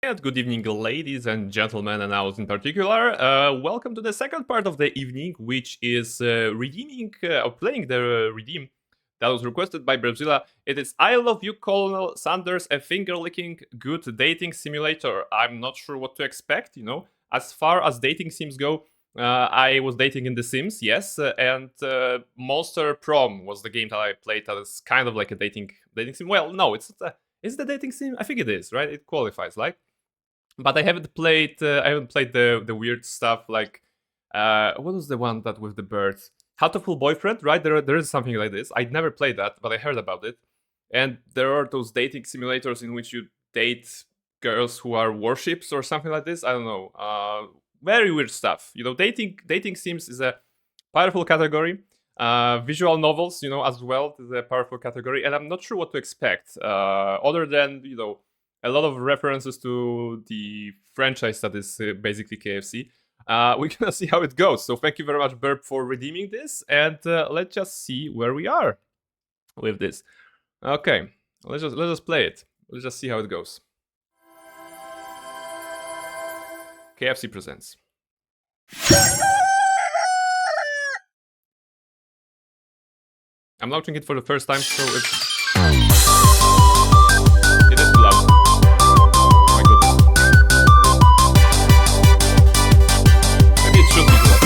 And good evening, ladies and gentlemen, and owls in particular. Welcome to the second part of the evening, which is playing the redeem that was requested by Brazila. It is I Love You, Colonel Sanders, a finger-licking good dating simulator. I'm not sure what to expect, As far as dating sims go, I was dating in The Sims, yes, and Monster Prom was the game that I played that is kind of like a dating sim. Well, no, it's not is it a dating sim? I think it is, right? It qualifies, like. But I haven't played. The weird stuff like what was the one that with the birds? How to Fool Boyfriend, right? There is something like this. I'd never played that, but I heard about it. And there are those dating simulators in which you date girls who are warships or something like this. I don't know. Very weird stuff. Dating sims is a powerful category. Visual novels, as well, is a powerful category, and I'm not sure what to expect. Other than a lot of references to the franchise that is basically KFC. We're gonna see how it goes. So thank you very much, Burp, for redeeming this, and let's just see where we are with this. Okay, let's just play it. Let's just see how it goes. KFC presents. I'm launching it for the first time, so it is too loud. My goodness. Maybe it should be too loud.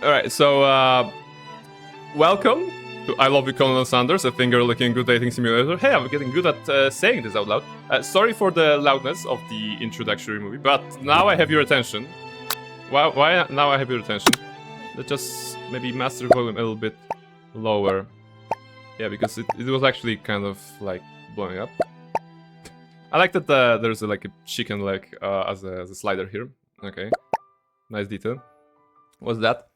Alright, so welcome to I Love You, Colonel Sanders, a finger-licking good dating simulator. Hey, I'm getting good at saying this out loud. Sorry for the loudness of the introductory movie, but now I have your attention. Why now I have your attention? Let's just maybe master volume a little bit lower. Yeah, because it was actually kind of like blowing up. I like that there's like a chicken leg as a slider here. Okay, nice detail. What's that?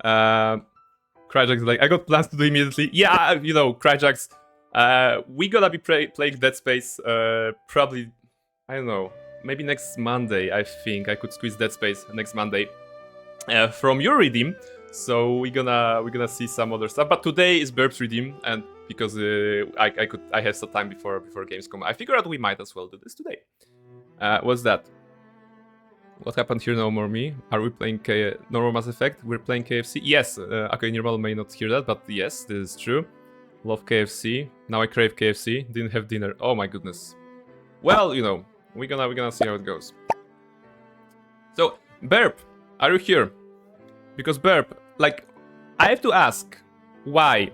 Cryjax is like, I got plans to do immediately. Yeah, Cryjax, we gonna be playing Dead Space probably, I don't know, maybe next Monday. I think I could squeeze Dead Space next Monday from your redeem. So we're gonna see some other stuff. But today is Burp's redeem, and because I have some time before Gamescom, I figured out we might as well do this today. What's that? What happened here? No more me. Are we playing normal Mass Effect? We're playing KFC. Yes. Okay, Nirmal may not hear that, but yes, this is true. Love KFC. Now I crave KFC. Didn't have dinner. Oh my goodness. Well, we're gonna see how it goes. So, Burp, are you here? Because Burp, like, I have to ask, why?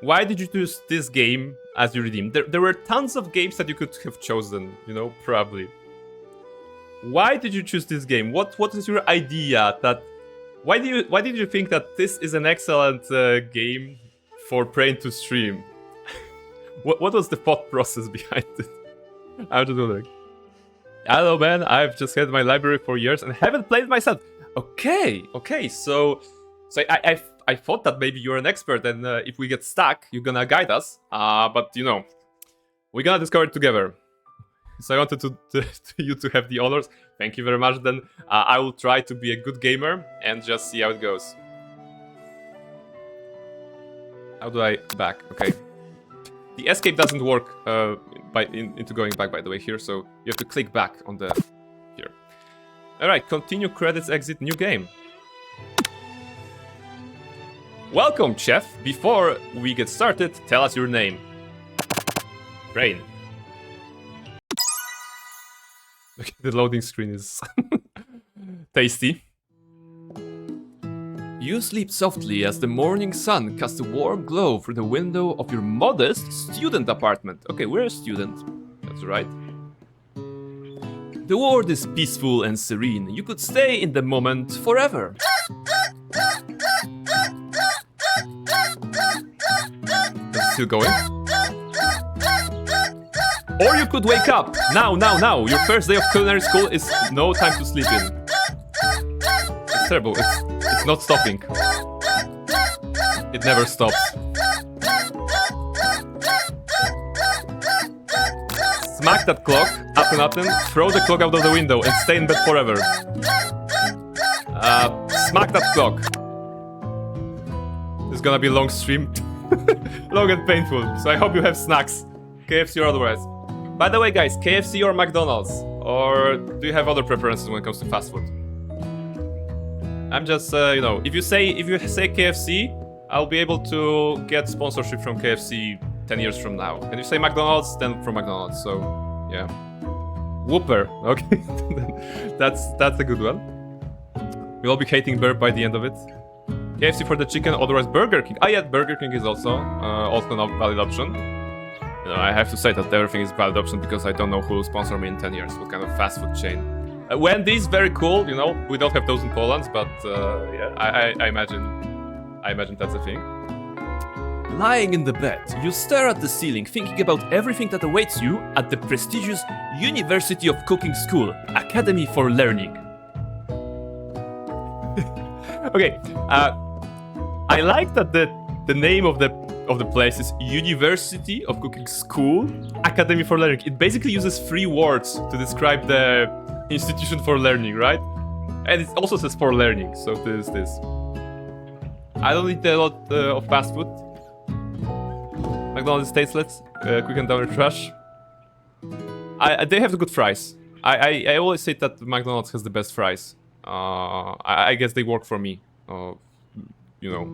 Why did you choose this game as your redeem? There were tons of games that you could have chosen, probably. Why did you choose this game? What is your idea? Why did you think that this is an excellent game for Brain to stream? What was the thought process behind it? I'm just wondering. Hello, man. I've just had my library for years and haven't played it myself. Okay. So I thought that maybe you're an expert, and if we get stuck, you're gonna guide us. But we're gonna discover it together. So I wanted you to have the honors. Thank you very much. Then I will try to be a good gamer and just see how it goes. How do I back? Okay. The escape doesn't work into going back, by the way, here. So you have to click back on the here. All right. Continue credits. Exit. New game. Welcome, Chef. Before we get started, tell us your name. Brain. The loading screen is tasty. You sleep softly as the morning sun casts a warm glow through the window of your modest student apartment. Okay, we're a student. That's right. The world is peaceful and serene. You could stay in the moment forever. Is it still going? Or you could wake up. Now. Your first day of culinary school is no time to sleep in. It's terrible. It's not stopping. It never stops. Smack that clock, Akhenaten, throw the clock out of the window and stay in bed forever. Smack that clock. It's gonna be a long stream. Long and painful, so I hope you have snacks. KFC or otherwise. By the way, guys, KFC or McDonald's? Or do you have other preferences when it comes to fast food? I'm just, you know, if you say KFC, I'll be able to get sponsorship from KFC 10 years from now. And if you say McDonald's, then from McDonald's. So, yeah. Whopper. Okay, that's a good one. We'll all be hating Burp by the end of it. KFC for the chicken, otherwise Burger King. Ah, yeah, Burger King is also a valid option. You know, I have to say that everything is a valid option because I don't know who will sponsor me in 10 years. What kind of fast food chain? Wendy's, very cool. You know, we don't have those in Poland, but yeah, I imagine that's a thing. Lying in the bed, you stare at the ceiling, thinking about everything that awaits you at the prestigious University of Cooking School, Academy for Learning. Okay, I like that the name of the place is University of Cooking School, Academy for Learning. It basically uses 3 words to describe the institution for learning, right? And it also says for learning, so this. I don't eat a lot of fast food. McDonald's tasteless, quick and dirty trash. They have the good fries. I always say that McDonald's has the best fries. I guess they work for me. You know.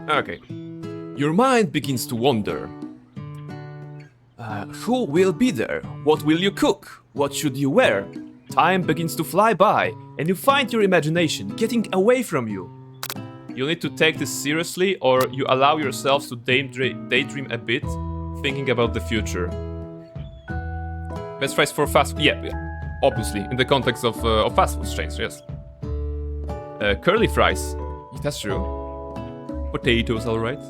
Okay. Your mind begins to wander. Who will be there? What will you cook? What should you wear? Time begins to fly by, and you find your imagination getting away from you. You need to take this seriously, or you allow yourselves to daydream a bit, thinking about the future. Best fries for fast food? Yeah, obviously, in the context of fast food chains, yes. Curly fries. That's true. Potatoes, alright.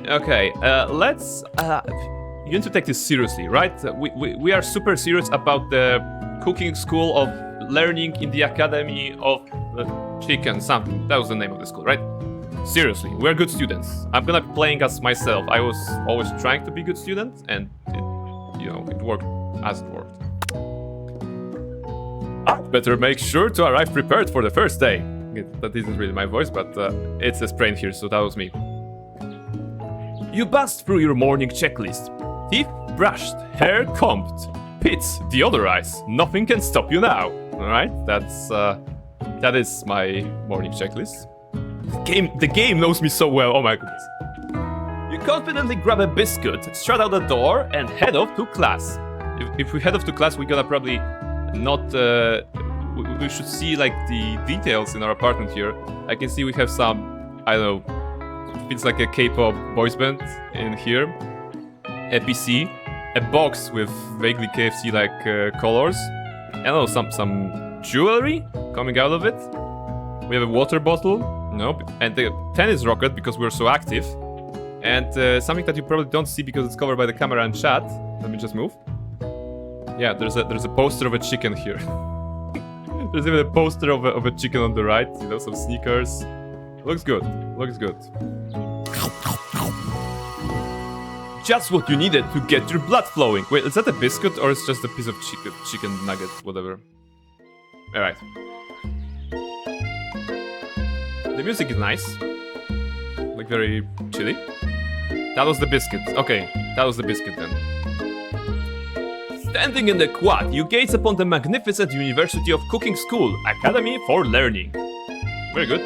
Okay, let's... you need to take this seriously, right? We are super serious about the cooking school of learning in the Academy of Chicken, something. That was the name of the school, right? Seriously, we're good students. I'm gonna be playing as myself. I was always trying to be a good student, and it worked as it worked. I'd better make sure to arrive prepared for the first day. That isn't really my voice, but it's a sprain here, so that was me. You bust through your morning checklist. Teeth brushed, hair combed, pits deodorized. Nothing can stop you now. All right, that is my morning checklist. The game knows me so well. Oh my goodness. You confidently grab a biscuit, strut out the door, and head off to class. If we head off to class, we're gonna probably not. We should see like the details in our apartment here. I can see we have some, I don't know, it's like a K-pop boys band in here. A PC, a box with vaguely KFC-like colors. I don't know, some jewelry coming out of it. We have a water bottle, nope, and the tennis racket because we're so active. And something that you probably don't see because it's covered by the camera and chat. Let me just move. Yeah, there's a poster of a chicken here. There's even a poster of a chicken on the right. You know, some sneakers. Looks good. Looks good. Just what you needed to get your blood flowing. Wait, is that a biscuit or is just a piece of chicken nugget, whatever? All right. The music is nice. Like very chilly. That was the biscuit. Okay, that was the biscuit then. Standing in the quad, you gaze upon the magnificent University of Cooking School, Academy for Learning. Very good.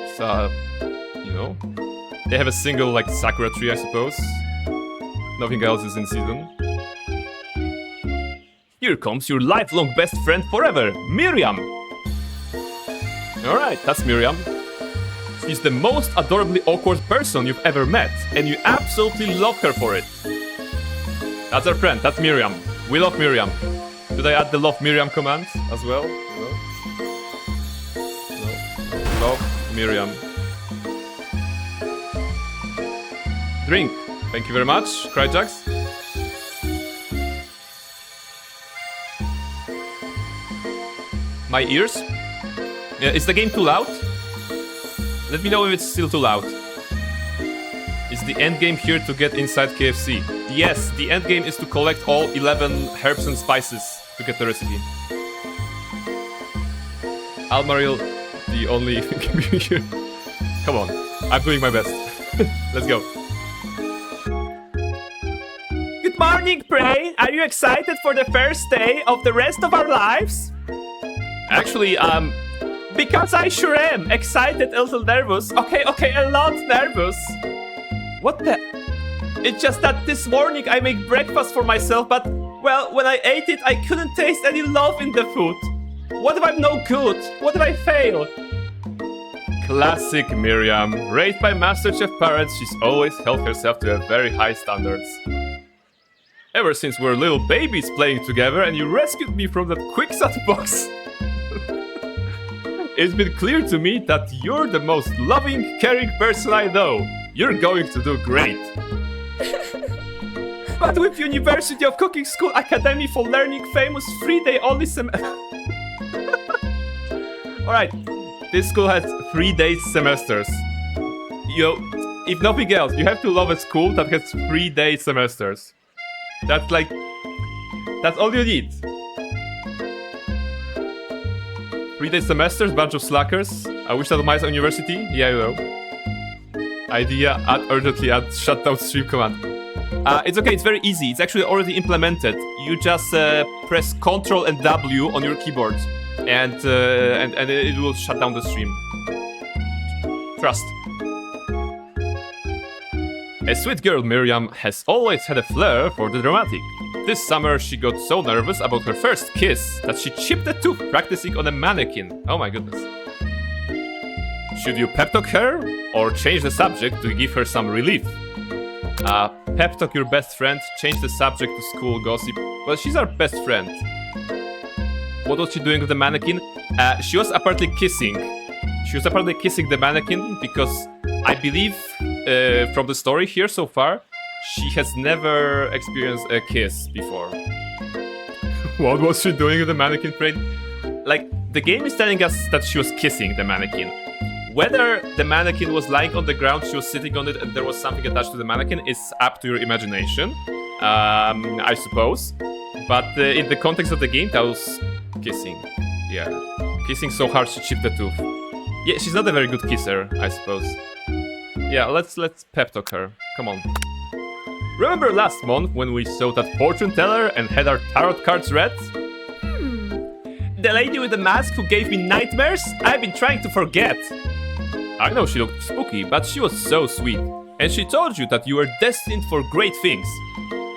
You know, they have a single like sakura tree, I suppose. Nothing else is in season. Here comes your lifelong best friend forever, Miriam. Alright, that's Miriam. She's the most adorably awkward person you've ever met, and you absolutely love her for it. That's our friend, that's Miriam. We love Miriam. Should I add the love Miriam command as well? No. Love Miriam. Drink. Thank you very much, Cryjax. My ears? Is the game too loud? Let me know if it's still too loud. Is the end game here to get inside KFC? Yes, the end game is to collect all 11 herbs and spices to get the recipe. Almaril, the only here. Come on, I'm doing my best. Let's go. Good morning, Prey. Are you excited for the first day of the rest of our lives? Actually, because I sure am. Excited, a little nervous. Okay, a lot nervous. What the? It's just that this morning I make breakfast for myself, but, well, when I ate it, I couldn't taste any love in the food. What if I'm no good? What if I fail? Classic Miriam. Raised by MasterChef parents, she's always held herself to a very high standards. Ever since we were little babies playing together and you rescued me from that quicksand box. It's been clear to me that you're the most loving, caring person I know. You're going to do great. But with University of Cooking School Academy for Learning famous 3-day only Alright, this school has 3-day semesters. If nothing else, you have to love a school that has 3-day semesters. That's all you need. 3-day semesters, bunch of slackers. I wish that was my university. Yeah, you know. Idea, urgently add shutdown stream command. It's okay, it's very easy. It's actually already implemented. You just press Ctrl and W on your keyboard, and it will shut down the stream. Trust. A sweet girl, Miriam has always had a flair for the dramatic. This summer, she got so nervous about her first kiss that she chipped a tooth practicing on a mannequin. Oh my goodness. Should you pep talk her, or change the subject to give her some relief? Pep talk your best friend, change the subject to school gossip. Well, she's our best friend. What was she doing with the mannequin? She was apparently kissing. She was apparently kissing the mannequin because I believe from the story here so far, she has never experienced a kiss before. What was she doing with the mannequin, Brain? Like, the game is telling us that she was kissing the mannequin. Whether the mannequin was lying on the ground, she was sitting on it, and there was something attached to the mannequin is up to your imagination, I suppose. But in the context of the game, that was kissing. Yeah, kissing so hard she chipped the tooth. Yeah, she's not a very good kisser, I suppose. Yeah, let's pep talk her. Come on. Remember last month when we saw that fortune teller and had our tarot cards read? The lady with the mask who gave me nightmares? I've been trying to forget. I know she looked spooky, but she was so sweet. And she told you that you were destined for great things.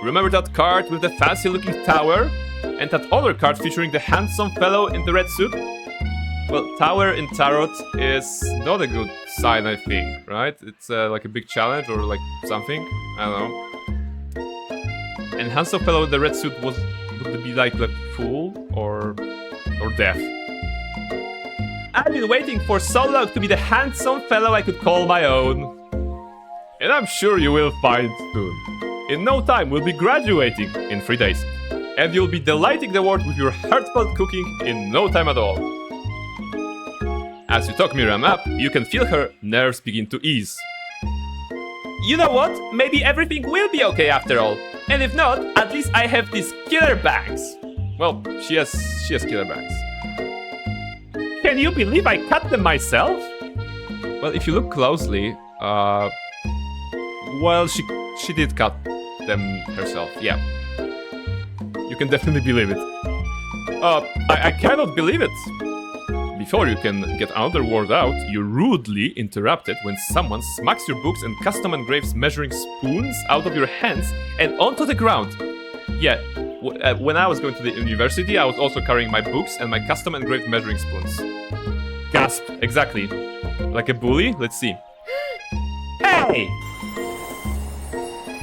Remember that card with the fancy looking tower? And that other card featuring the handsome fellow in the red suit? Well, tower in tarot is not a good sign, I think, right? It's like a big challenge or like something. I don't know. And handsome fellow in the red suit would be like the fool or deaf. I've been waiting for so long to be the handsome fellow I could call my own. And I'm sure you will find soon. In no time, we'll be graduating in 3 days. And you'll be delighting the world with your heartfelt cooking in no time at all. As you talk Miriam up, you can feel her nerves begin to ease. You know what? Maybe everything will be okay after all. And if not, at least I have these killer bangs. Well, she has killer bangs. Can you believe I cut them myself? Well, if you look closely, well, she did cut them herself, yeah. You can definitely believe it. I cannot believe it. Before you can get another word out, you're rudely interrupted when someone smacks your books and custom engraves measuring spoons out of your hands and onto the ground. Yeah, when I was going to the university, I was also carrying my books and my custom engraved measuring spoons. Gasp, exactly. Like a bully? Let's see. Hey!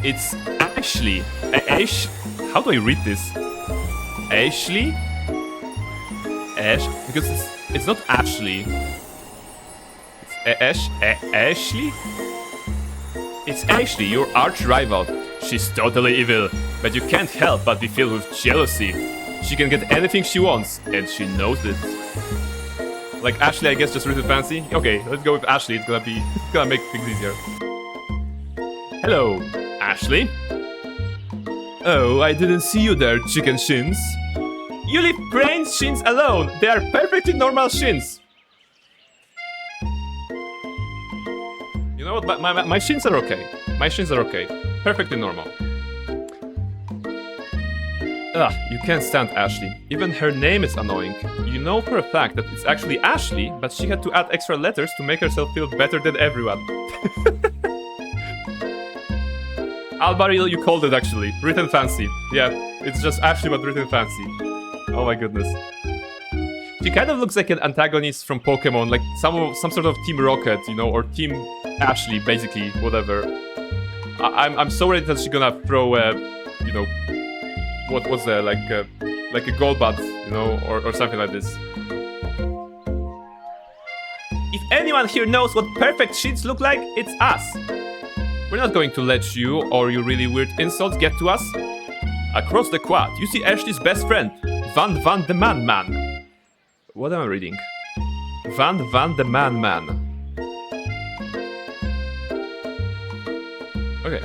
It's Ashley. How do I read this? Ashley? Because it's not Ashley. It's Ashley? It's Ashley, your arch rival. She's totally evil, but you can't help but be filled with jealousy. She can get anything she wants, and she knows it. Like Ashley, I guess, just written fancy. Okay, let's go with Ashley. It's gonna make things easier. Hello, Ashley. Oh, I didn't see you there, chicken shins. You leave brains shins alone. They are perfectly normal shins. You know what? My shins are okay. My shins are okay. Perfectly normal. Ugh, you can't stand Ashley. Even her name is annoying. You know for a fact that it's actually Ashley, but she had to add extra letters to make herself feel better than everyone. Albaril, you called it actually. Written fancy. Yeah, it's just Ashley but written fancy. Oh my goodness. She kind of looks like an antagonist from Pokemon, like some sort of Team Rocket, you know, or Team Ashley, basically, whatever. I'm so ready that she's gonna throw you know, what was there, like a Golbat, you know, or something like this. If anyone here knows what perfect sheets look like, it's us. We're not going to let you or your really weird insults get to us. Across the quad, you see Ashley's best friend, Van the Man Man. What am I reading? Van the Man Man. Okay.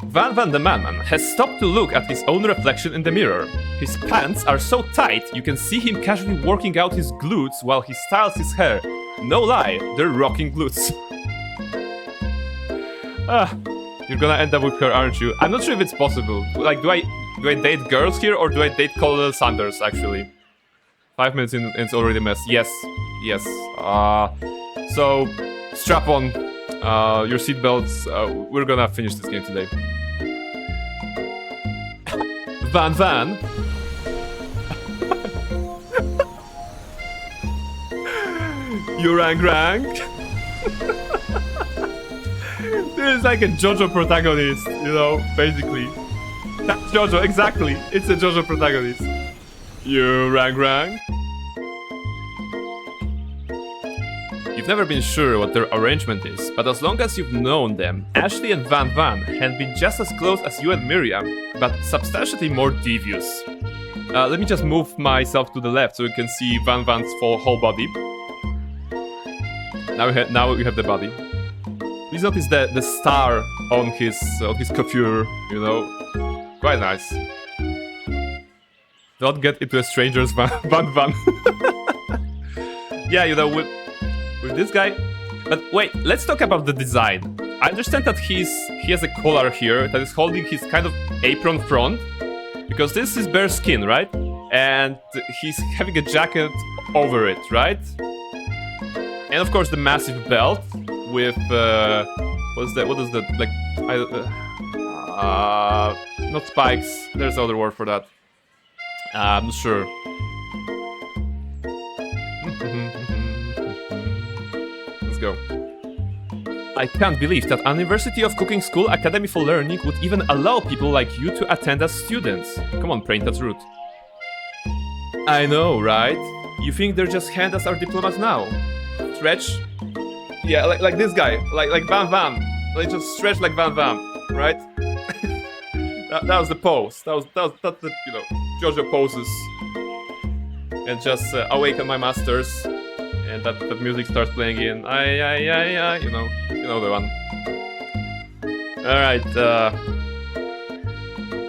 Van the Man Man has stopped to look at his own reflection in the mirror. His pants are so tight you can see him casually working out his glutes while he styles his hair. No lie, they're rocking glutes. You're gonna end up with her, aren't you? I'm not sure if it's possible. Like, do I date girls here or do I date Colonel Sanders, actually? 5 minutes in, it's already a mess. Yes. So, strap on your seatbelts. We're gonna finish this game today. Van. You rang. This is like a JoJo protagonist, you know, basically. That's JoJo, exactly. It's a JoJo protagonist. You rang. You've never been sure what their arrangement is, but as long as you've known them, Ashley and Van have been just as close as you and Miriam, but substantially more devious. Let me just move myself to the left so you can see Van's whole body. Now we have the body. Please notice the star on his coiffure, you know, quite nice. Don't get into a stranger's van. Yeah, you know, with this guy. But wait, let's talk about the design. I understand that he has a collar here that is holding his kind of apron front, because this is bare skin, right? And he's having a jacket over it, right? And of course the massive belt with what is that? Like not spikes. There's another word for that. I'm not sure. Let's go. I can't believe that University of Cooking School Academy for Learning would even allow people like you to attend as students. Come on, Prain, that's rude. I know, right? You think they're just hand us our diplomas now? Stretch? Yeah, like this guy, like Van. Like just stretch like Van, right? that was the pose. That's the, you know, JoJo poses. And just awaken my masters, and that music starts playing in. You know the one. All right.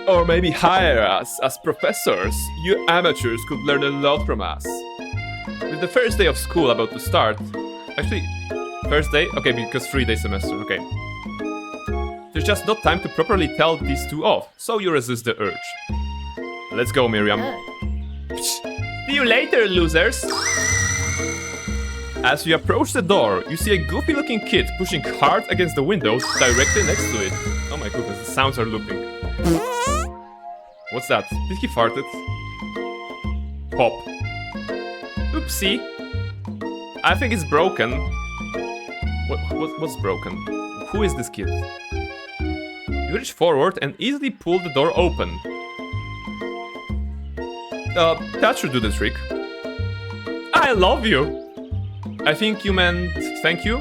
Or maybe hire us as professors. You amateurs could learn a lot from us. With the first day of school about to start, actually, first day? Okay, because 3-day semester. Okay. There's just not time to properly tell these two off, so you resist the urge. Let's go, Miriam. See you later, losers! As you approach the door, you see a goofy-looking kid pushing hard against the window directly next to it. Oh my goodness, the sounds are looping. What's that? Did he farted? Pop. Oopsie. I think it's broken. What's broken? Who is this kid? You reach forward and easily pull the door open. That should do the trick. I love you! I think you meant thank you?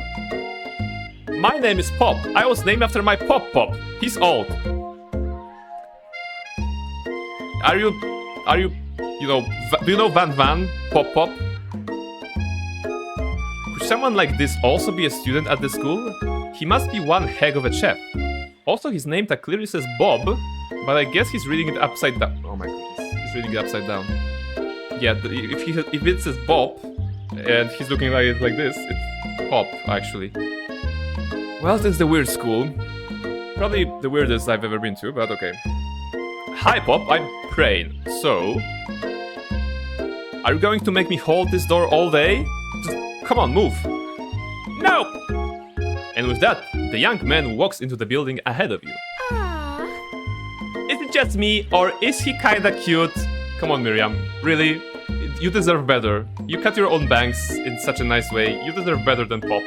My name is Pop. I was named after my Pop. He's old. Are you, you know, do you know Van, Pop? someone like this also be a student at the school, he must be one heck of a chef. Also, his name tag clearly says Bob, but I guess he's reading it upside down. Oh my goodness, he's reading it upside down. Yeah, if it says Bob, and he's looking like this, it's Pop, actually. Well, this is the weird school. Probably the weirdest I've ever been to, but okay. Hi, Pop, I'm praying. So, are you going to make me hold this door all day? Just come on, move. No! And with that, the young man walks into the building ahead of you. Aww. Is it just me, or is he kinda cute? Come on, Miriam. Really? You deserve better. You cut your own bangs in such a nice way. You deserve better than Pop.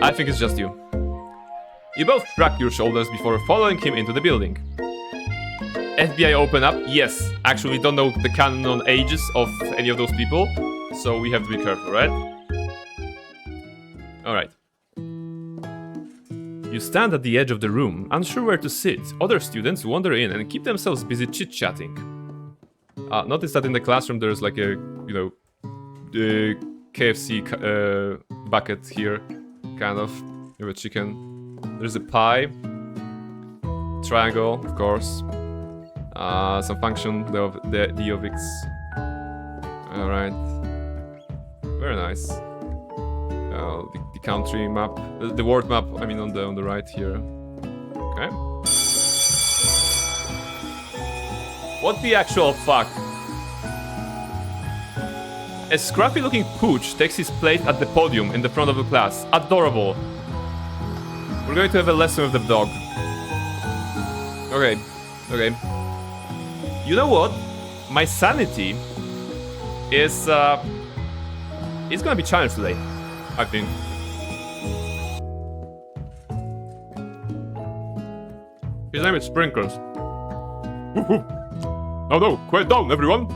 I think it's just you. You both shrug your shoulders before following him into the building. FBI open up. Yes, actually don't know the canon ages of any of those people, so we have to be careful, right? Alright. You stand at the edge of the room, unsure where to sit. Other students wander in and keep themselves busy chit-chatting. Notice that in the classroom there's like a, KFC bucket here, kind of, with a chicken. There's a pie, triangle, of course, some function, the Diovix. Alright, very nice. The country map, the world map, I mean on the right here. Okay. What the actual fuck? A scruffy looking pooch takes his place at the podium in the front of the class. Adorable. We're going to have a lesson with the dog. Okay. You know what? My sanity is gonna be challenged today, I think. His name is Sprinkles. No, quiet down, everyone.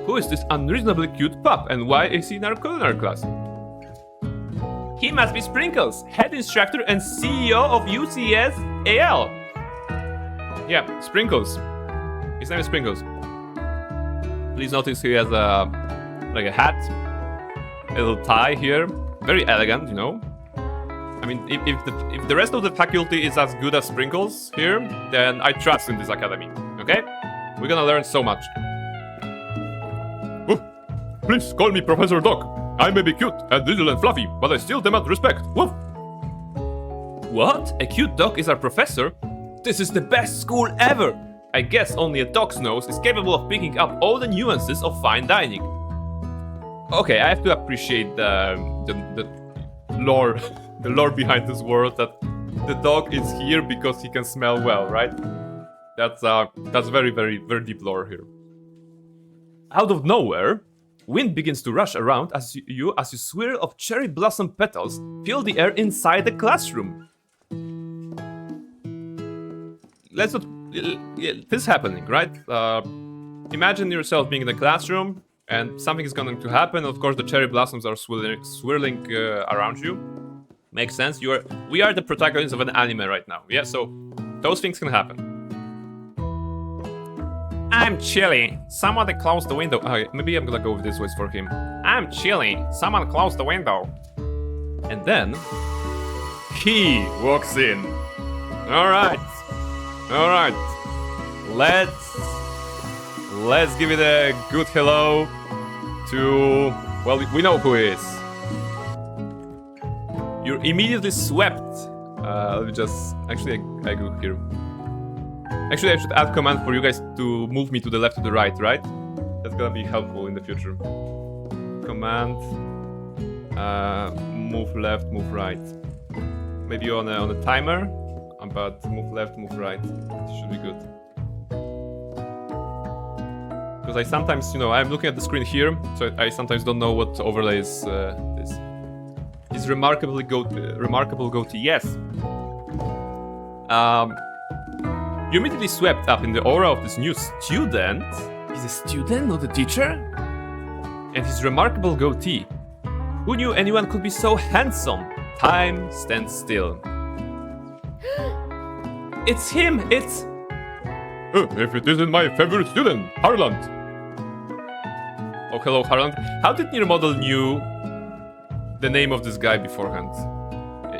Who is this unreasonably cute pup, and why is he in our culinary class? He must be Sprinkles, head instructor and CEO of UCS AL. Yeah, Sprinkles. His name is Sprinkles. Please notice he has a hat, a little tie here, very elegant, you know. I mean, if the rest of the faculty is as good as Sprinkles here, then I trust in this academy. Okay, we're gonna learn so much. Please call me Professor Doc. I may be cute and little and fluffy, but I still demand respect. Woof! What? A cute dog is our professor? This is the best school ever! I guess only a dog's nose is capable of picking up all the nuances of fine dining. Okay, I have to appreciate the lore, the lore behind this world, that the dog is here because he can smell well, right? That's very, very, very deep lore here. Out of nowhere, wind begins to rush around as you swirl of cherry blossom petals fill the air inside the classroom. This is happening, right? Imagine yourself being in the classroom and something is going to happen. Of course, the cherry blossoms are swirling around you. Makes sense. We are the protagonists of an anime right now. Yeah, so those things can happen. I'm chilly. Someone close the window. Okay, maybe I'm gonna go with this voice for him. I'm chilly. Someone close the window. And then he walks in. All right. Let's give it a good hello to, well, we know who he is. You're immediately swept. Let me just actually I go here. Actually, I should add command for you guys to move me to the left, to the right, right? That's gonna be helpful in the future. Command, move left, move right. Maybe on a timer, but move left, move right. It should be good. Because I sometimes, I'm looking at the screen here, so I sometimes don't know what overlays this. His remarkable goatee, yes. You immediately swept up in the aura of this new student. He's a student, not a teacher? And his remarkable goatee. Who knew anyone could be so handsome? Time stands still. It's him, it's... If it isn't my favorite student, Harland. Oh, hello, Harland. How did your model knew the name of this guy beforehand?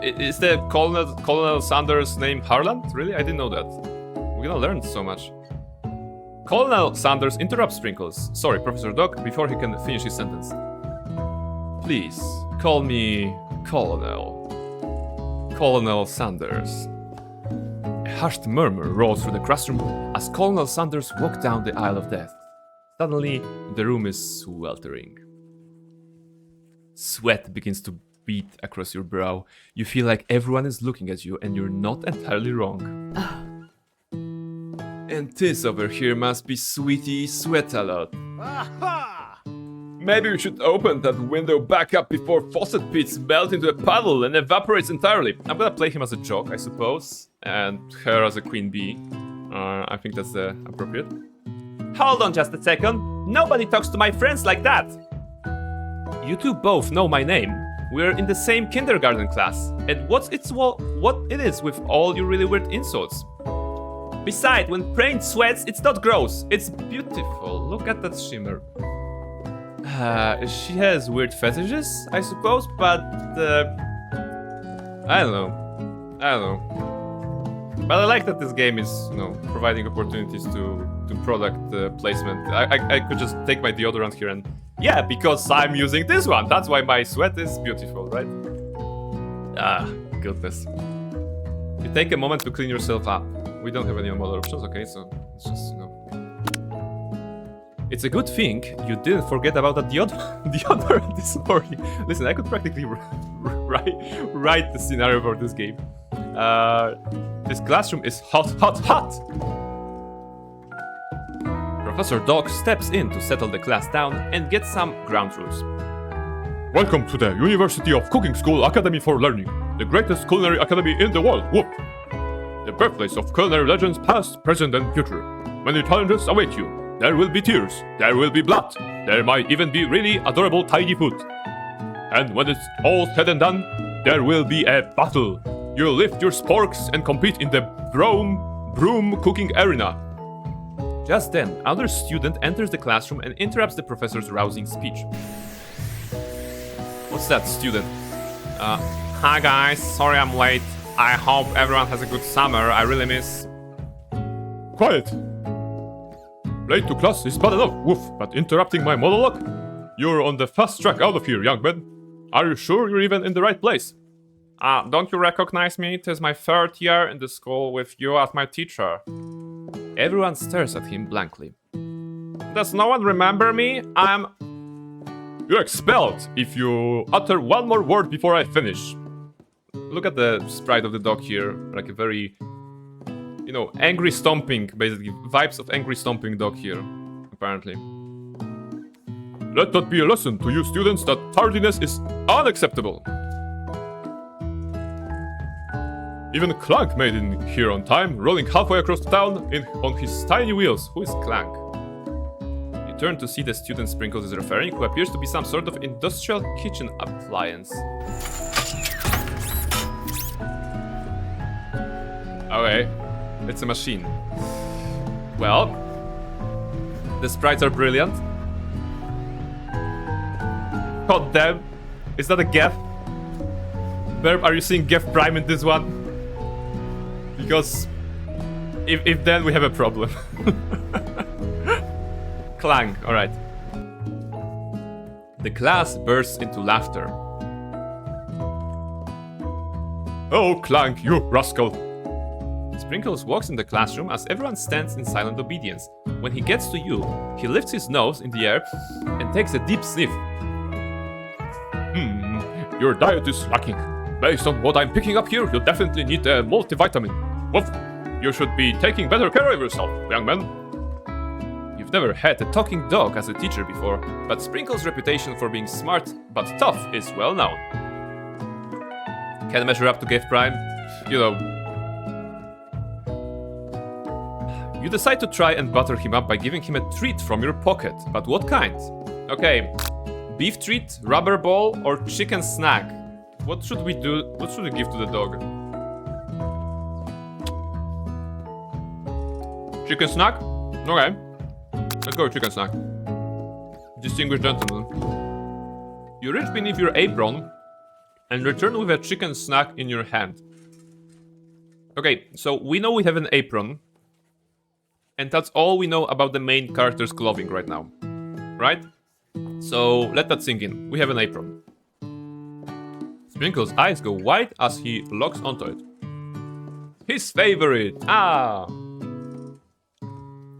Is the Colonel Sanders name Harland? Really? I didn't know that. We're gonna learn so much. Colonel Sanders interrupts Sprinkles. Sorry, Professor Doc, before he can finish his sentence. Please, call me Colonel. Colonel Sanders. A hushed murmur rolls through the classroom as Colonel Sanders walks down the aisle of death. Suddenly, the room is sweltering. Sweat begins to beat across your brow. You feel like everyone is looking at you and you're not entirely wrong. And this over here must be Sweetie Sweat-a-Lot. Maybe we should open that window back up before faucet pits melt into a puddle and evaporates entirely. I'm gonna play him as a jock, I suppose, and her as a queen bee. I think that's appropriate. Hold on just a second. Nobody talks to my friends like that. You two both know my name. We're in the same kindergarten class. And what it is with all your really weird insults? Besides, when Prain sweats, it's not gross. It's beautiful. Look at that shimmer. She has weird fetishes, I suppose, but I don't know. But I like that this game is, providing opportunities to product placement. I could just take my deodorant here and yeah, because I'm using this one. That's why my sweat is beautiful, right? Ah, goodness. You take a moment to clean yourself up. We don't have any other options, okay? So it's just, It's a good thing you didn't forget about the deodorant this morning. Listen, I could practically write the scenario for this game. This classroom is hot. Professor Doc steps in to settle the class down and get some ground rules. Welcome to the University of Cooking School Academy for Learning, the greatest culinary academy in the world. Whoop! The birthplace of culinary legends past, present, and future. Many challenges await you. There will be tears, there will be blood, there might even be really adorable tiny food. And when it's all said and done, there will be a battle. You'll lift your sporks and compete in the broom cooking arena. Just then, another student enters the classroom and interrupts the professor's rousing speech. What's that, student? Hi guys, sorry I'm late. I hope everyone has a good summer, I really miss... Quiet! Late to class is bad enough, woof, but interrupting my monologue? You're on the fast track out of here, young man. Are you sure you're even in the right place? Don't you recognize me? It is my third year in the school with you as my teacher. Everyone stares at him blankly. Does no one remember me? You're expelled if you utter one more word before I finish. Look at the sprite of the dog here, like a very... angry stomping, basically. Vibes of angry stomping dog here, apparently. Let that be a lesson to you students that tardiness is unacceptable. Even Clank made it here on time, rolling halfway across the town on his tiny wheels. Who is Clank? You turn to see the student Sprinkles is referring, who appears to be some sort of industrial kitchen appliance. Okay. It's a machine. Well, the sprites are brilliant. God damn. Is that a Geth? Burp, are you seeing Geth Prime in this one? Because if then we have a problem. Clang, alright. The class bursts into laughter. Oh, Clank, you rascal! Sprinkles walks in the classroom as everyone stands in silent obedience. When he gets to you, he lifts his nose in the air and takes a deep sniff. Your diet is lacking. Based on what I'm picking up here, you definitely need a multivitamin. Woof! You should be taking better care of yourself, young man. You've never had a talking dog as a teacher before, but Sprinkles' reputation for being smart but tough is well known. Can measure up to Geth Prime? You decide to try and butter him up by giving him a treat from your pocket, but what kind? Okay, beef treat, rubber ball, or chicken snack? What should we do? What should we give to the dog? Chicken snack? Okay, let's go with chicken snack. distinguished gentlemen. You reach beneath your apron and return with a chicken snack in your hand. Okay, so we know we have an apron. And that's all we know about the main character's clothing right now. Right? So let that sink in. We have an apron. Sprinkle's eyes go wide as he locks onto it. His favorite! Ah!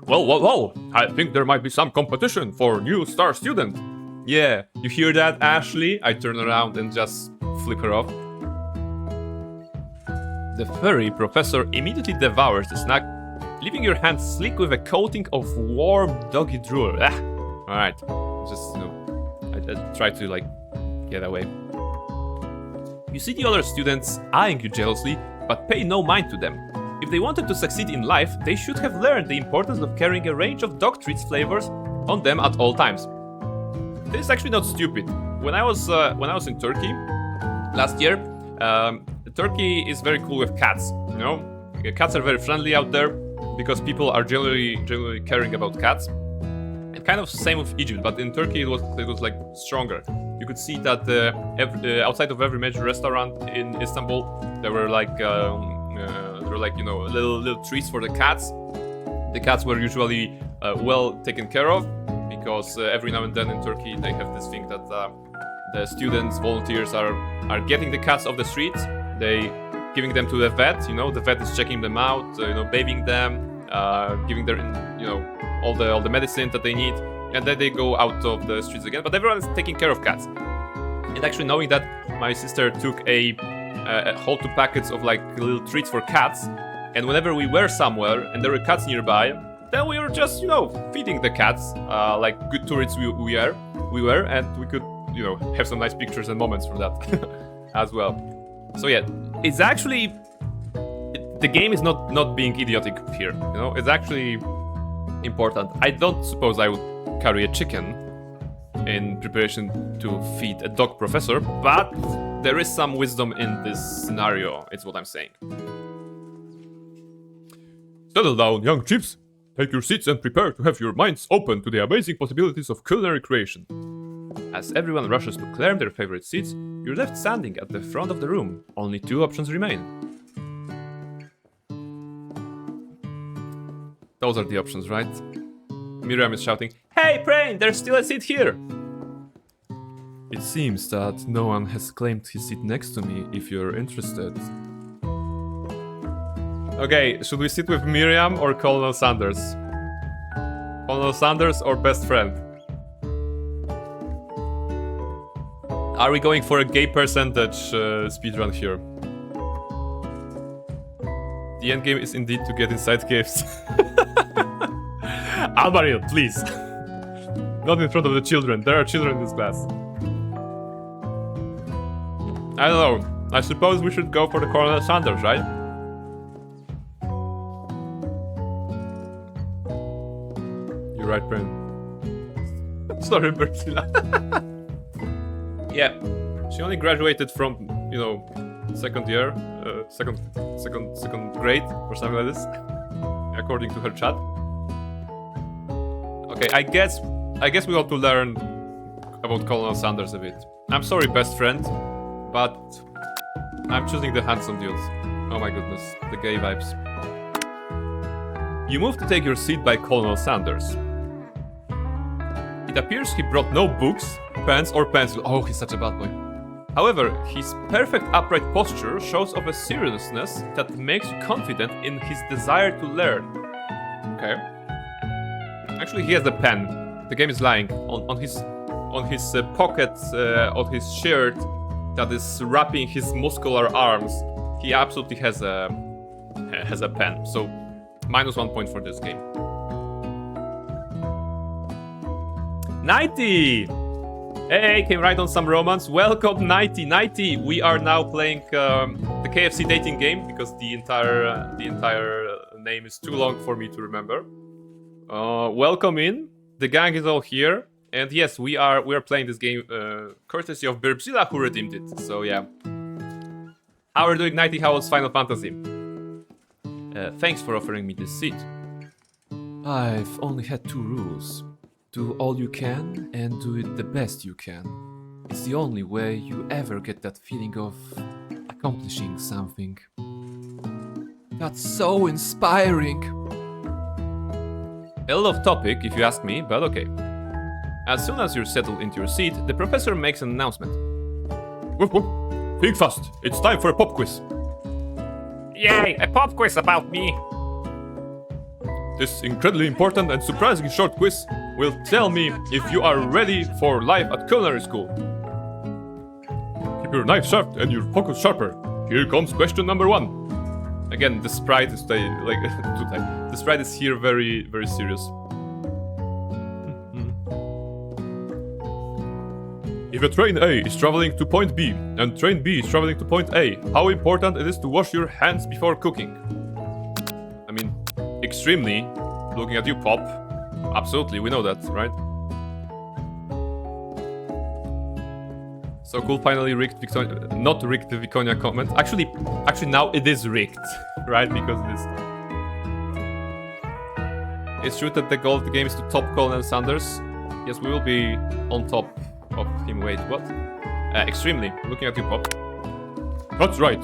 Well, I think there might be some competition for new star student. Yeah, you hear that, Ashley? I turn around and just flip her off. The furry professor immediately devours the snack, leaving your hand sleek with a coating of warm doggy drool. Ah! Alright, just, I try to, like, get away. You see the other students eyeing you jealously, but pay no mind to them. If they wanted to succeed in life, they should have learned the importance of carrying a range of dog treats flavors on them at all times. This is actually not stupid. When I was in Turkey last year, Turkey is very cool with cats. You know, cats are very friendly out there because people are generally caring about cats. And kind of same with Egypt, but in Turkey it was like stronger. You could see that outside of every major restaurant in Istanbul, there were like little treats for the cats. The cats were usually well taken care of because every now and then in Turkey they have this thing that the students, volunteers are getting the cats off the streets. They giving them to the vet. You know, the vet is checking them out, bathing them, giving them all the medicine that they need, and then they go out of the streets again. But everyone is taking care of cats. And actually, knowing that my sister took a whole 2 packets of like little treats for cats, and whenever we were somewhere and there were cats nearby, then we were just feeding the cats like good tourists we were, and we could have some nice pictures and moments from that as well. So yeah, it's actually the game is not being idiotic here. It's actually important. I don't suppose I would carry a chicken in preparation to feed a dog professor, but there is some wisdom in this scenario, it's what I'm saying. Settle down, young chiefs. Take your seats and prepare to have your minds open to the amazing possibilities of culinary creation. As everyone rushes to claim their favorite seats, you're left standing at the front of the room. Only 2 options remain. Those are the options, right? Miriam is shouting, "Hey, Brain, there's still a seat here!" It seems that no one has claimed his seat next to me, if you're interested. Okay, should we sit with Miriam or Colonel Sanders? Colonel Sanders or best friend? Are we going for a gay percentage speedrun here? The endgame is indeed to get inside caves. Almaril, please. Not in front of the children. There are children in this class. I don't know. I suppose we should go for the Colonel Sanders, right? You're right, Bren. Sorry, Bertila. Yeah, she only graduated from, second year, second grade or something like this, according to her chat. Okay, I guess we ought to learn about Colonel Sanders a bit. I'm sorry, best friend, but I'm choosing the handsome dudes. Oh my goodness, the gay vibes. You move to take your seat by Colonel Sanders. It appears he brought no books, pens or pencil. Oh, he's such a bad boy. However, his perfect upright posture shows of a seriousness that makes you confident in his desire to learn. Okay. Actually, he has a pen. The game is lying on his pocket of his shirt that is wrapping his muscular arms. He absolutely has a pen. So, -1 point for this game. Nighty! Hey, came right on some romance. Welcome, Nighty. Nighty, we are now playing the KFC dating game because the entire name is too long for me to remember. Welcome in. The gang is all here, and yes, we are playing this game courtesy of Birbzilla, who redeemed it. So yeah. How are you doing, Nighty? How was Final Fantasy? Thanks for offering me this seat. I've only had 2 rules. Do all you can and do it the best you can. It's the only way you ever get that feeling of accomplishing something. That's so inspiring. A lot of topic, if you ask me, but okay. As soon as you're settled into your seat, the professor makes an announcement. Whoop whoop. Think fast. It's time for a pop quiz. Yay, a pop quiz about me. This incredibly important and surprisingly short quiz will tell me if you are ready for life at culinary school. Keep your knife sharp and your focus sharper. Here comes question number 1. Again, the sprite is too tight. The sprite is here very, very serious. If a train A is traveling to point B and train B is traveling to point A, how important it is to wash your hands before cooking? I mean, extremely. Looking at you, Pop. Absolutely, we know that, right? So cool, finally rigged Victoria, not rigged the Viconia comment. Actually now it is rigged, right? Because it is. It's true that the goal of the game is to top Colonel Sanders. Yes, we will be on top of him. Wait, what? Extremely. Looking at you, Pop. That's right.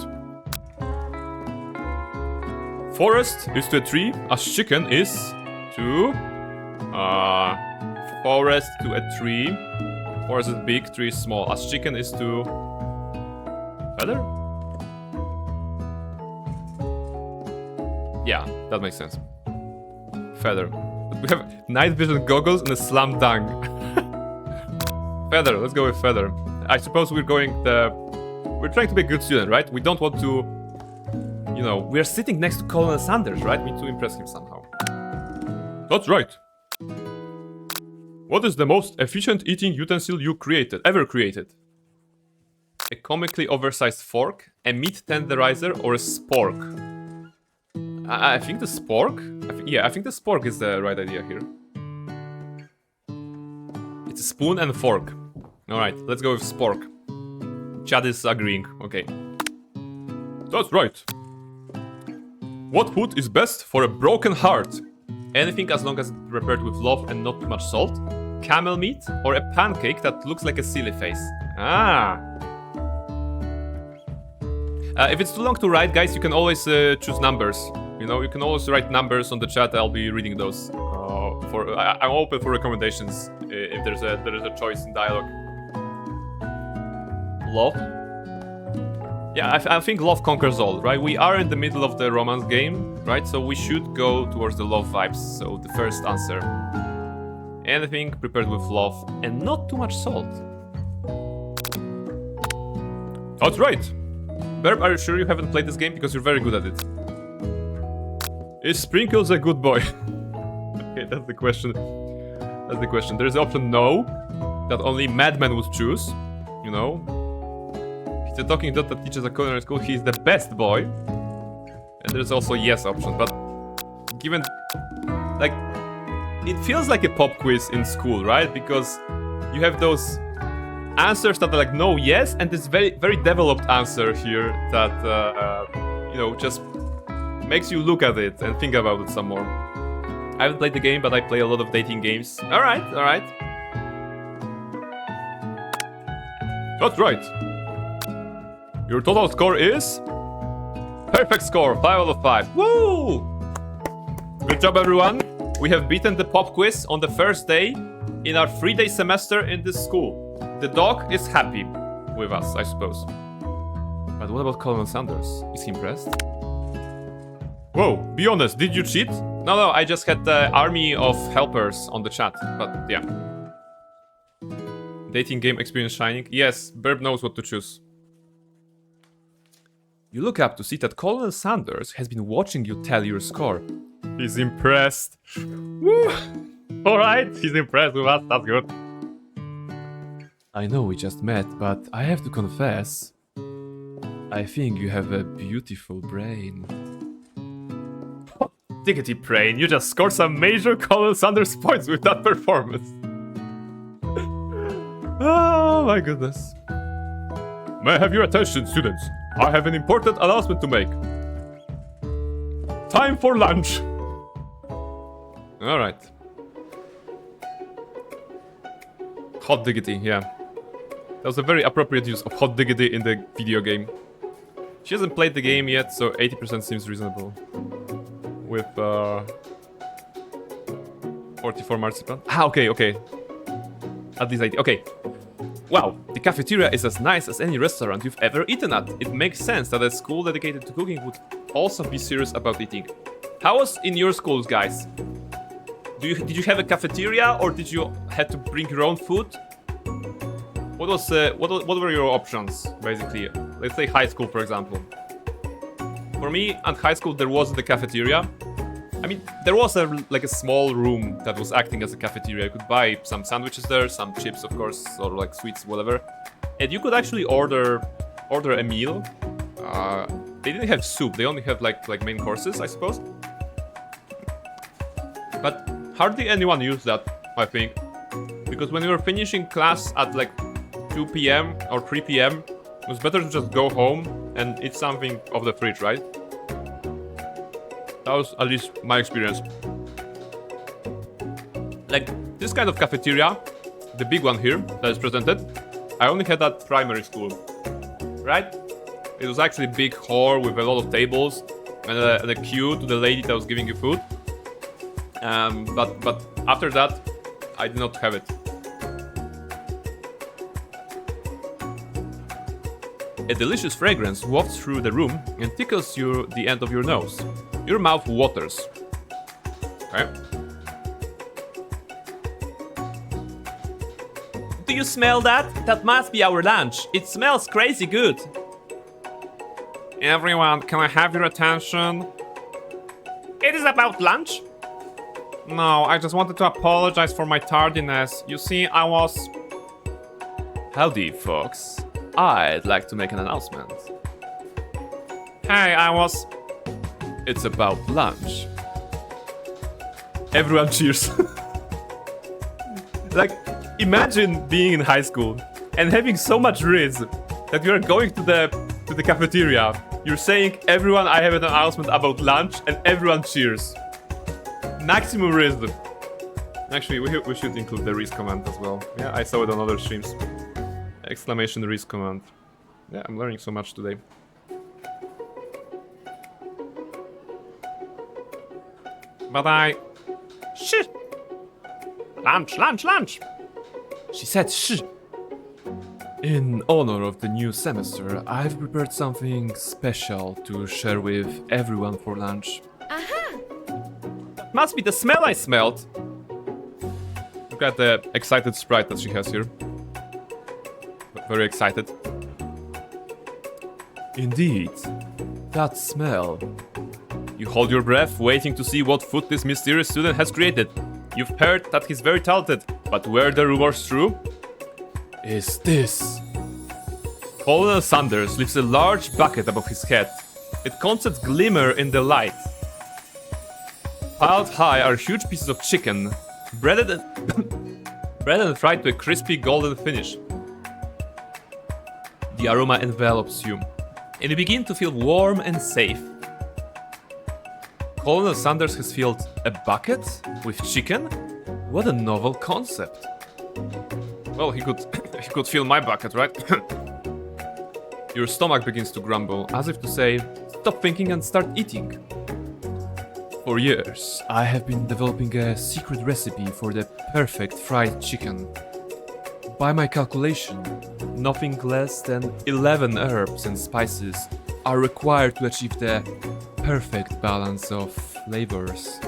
Forest is to a tree as chicken is to... forest to a tree. Forest is big, tree is small. As chicken is to... feather? Yeah, that makes sense. Feather. But we have night vision goggles and a slam dunk. Feather, let's go with feather. I suppose we're going the... We're trying to be a good student, right? We don't want to... You know, we're sitting next to Colonel Sanders, right? We need to impress him somehow. That's right. What is the most efficient eating utensil you ever created? A comically oversized fork, a meat tenderizer, or a spork? I think the spork? I think the spork is the right idea here. It's a spoon and a fork. Alright, let's go with spork. Chad is agreeing, okay. That's right. What food is best for a broken heart? Anything as long as it's prepared with love and not too much salt. Camel meat or a pancake that looks like a silly face. If it's too long to write, guys, you can always choose numbers. You know, you can always write numbers on the chat. I'll be reading those. I'm open for recommendations if there is a choice in dialogue. Love. Yeah, I think love conquers all, right? We are in the middle of the romance game, right? So we should go towards the love vibes. So the first answer. Anything prepared with love and not too much salt. That's right. Berb, are you sure you haven't played this game? Because you're very good at it. Is Sprinkles a good boy? Okay, that's the question. That's the question. There's the option no, that only madmen would choose. You know, the talking dot that teaches at culinary school, he's the best boy. And there's also yes option, but given, like, it feels like a pop quiz in school, right? Because you have those answers that are like no, yes, and this very, very developed answer here that, you know, just makes you look at it and think about it some more. I haven't played the game, but I play a lot of dating games. Alright, alright. That's right. Your total score is... Perfect score, 5 out of 5. Woo! Good job, everyone. We have beaten the pop quiz on the first day in our 3-day semester in this school. The dog is happy with us, I suppose. But what about Colonel Sanders? Is he impressed? Whoa, be honest, did you cheat? No, I just had the army of helpers on the chat, but yeah. Dating game experience shining? Yes, Burb knows what to choose. You look up to see that Colonel Sanders has been watching you tell your score. He's impressed. Woo! Alright, he's impressed with us, that's good. I know we just met, but I have to confess, I think you have a beautiful brain. Diggity brain, you just scored some major Colonel Sanders points with that performance. Oh my goodness. May I have your attention, students? I have an important announcement to make. Time for lunch. Alright. Hot diggity, yeah. That was a very appropriate use of hot diggity in the video game. She hasn't played the game yet, so 80% seems reasonable. With 44 marzipan. Ah, okay. At least 80. Okay. Wow, the cafeteria is as nice as any restaurant you've ever eaten at. It makes sense that a school dedicated to cooking would also be serious about eating. How was in your schools, guys? Did you have a cafeteria, or did you have to bring your own food? What were your options, basically? Let's say high school, for example. For me, at high school, there wasn't a cafeteria. I mean, there was a small room that was acting as a cafeteria. You could buy some sandwiches there, some chips, of course, or like sweets, whatever. And you could actually order a meal. They didn't have soup. They only have like main courses, I suppose. But hardly anyone used that, I think, because when we were finishing class at like 2 p.m. or 3 p.m., it was better to just go home and eat something off the fridge, right? That was at least my experience. Like, this kind of cafeteria, the big one here that is presented, I only had at primary school, right? It was actually a big hall with a lot of tables and a queue to the lady that was giving you food. But after that, I did not have it. A delicious fragrance wafts through the room and tickles the end of your nose. Your mouth waters. Okay. Do you smell that? That must be our lunch. It smells crazy good. Everyone, can I have your attention? It is about lunch? No, I just wanted to apologize for my tardiness. You see, I was... Howdy, folks. I'd like to make an announcement. Hey, I was... It's about lunch. Everyone cheers. Like, imagine being in high school and having so much riz that you are going to the cafeteria. You're saying, everyone, I have an announcement about lunch, and everyone cheers. Maximum riz. Actually, we should include the riz command as well. Yeah, I saw it on other streams. Exclamation riz command. Yeah, I'm learning so much today. But I... Shh! Lunch! She said shh. In honor of the new semester, I've prepared something special to share with everyone for lunch. That must be the smell I smelled. Look at the excited sprite that she has here. Very excited. Indeed, that smell. You hold your breath, waiting to see what food this mysterious student has created. You've heard that he's very talented, but were the rumors true? Is this? Colonel Sanders lifts a large bucket above his head. Its contents glimmer in the light. Piled high are huge pieces of chicken, breaded and fried to a crispy golden finish. The aroma envelops you, and you begin to feel warm and safe. Colonel Sanders has filled a bucket with chicken? What a novel concept. Well, he could fill my bucket, right? Your stomach begins to grumble, as if to say, stop thinking and start eating. For years, I have been developing a secret recipe for the perfect fried chicken. By my calculation, nothing less than 11 herbs and spices are required to achieve the perfect balance of flavors.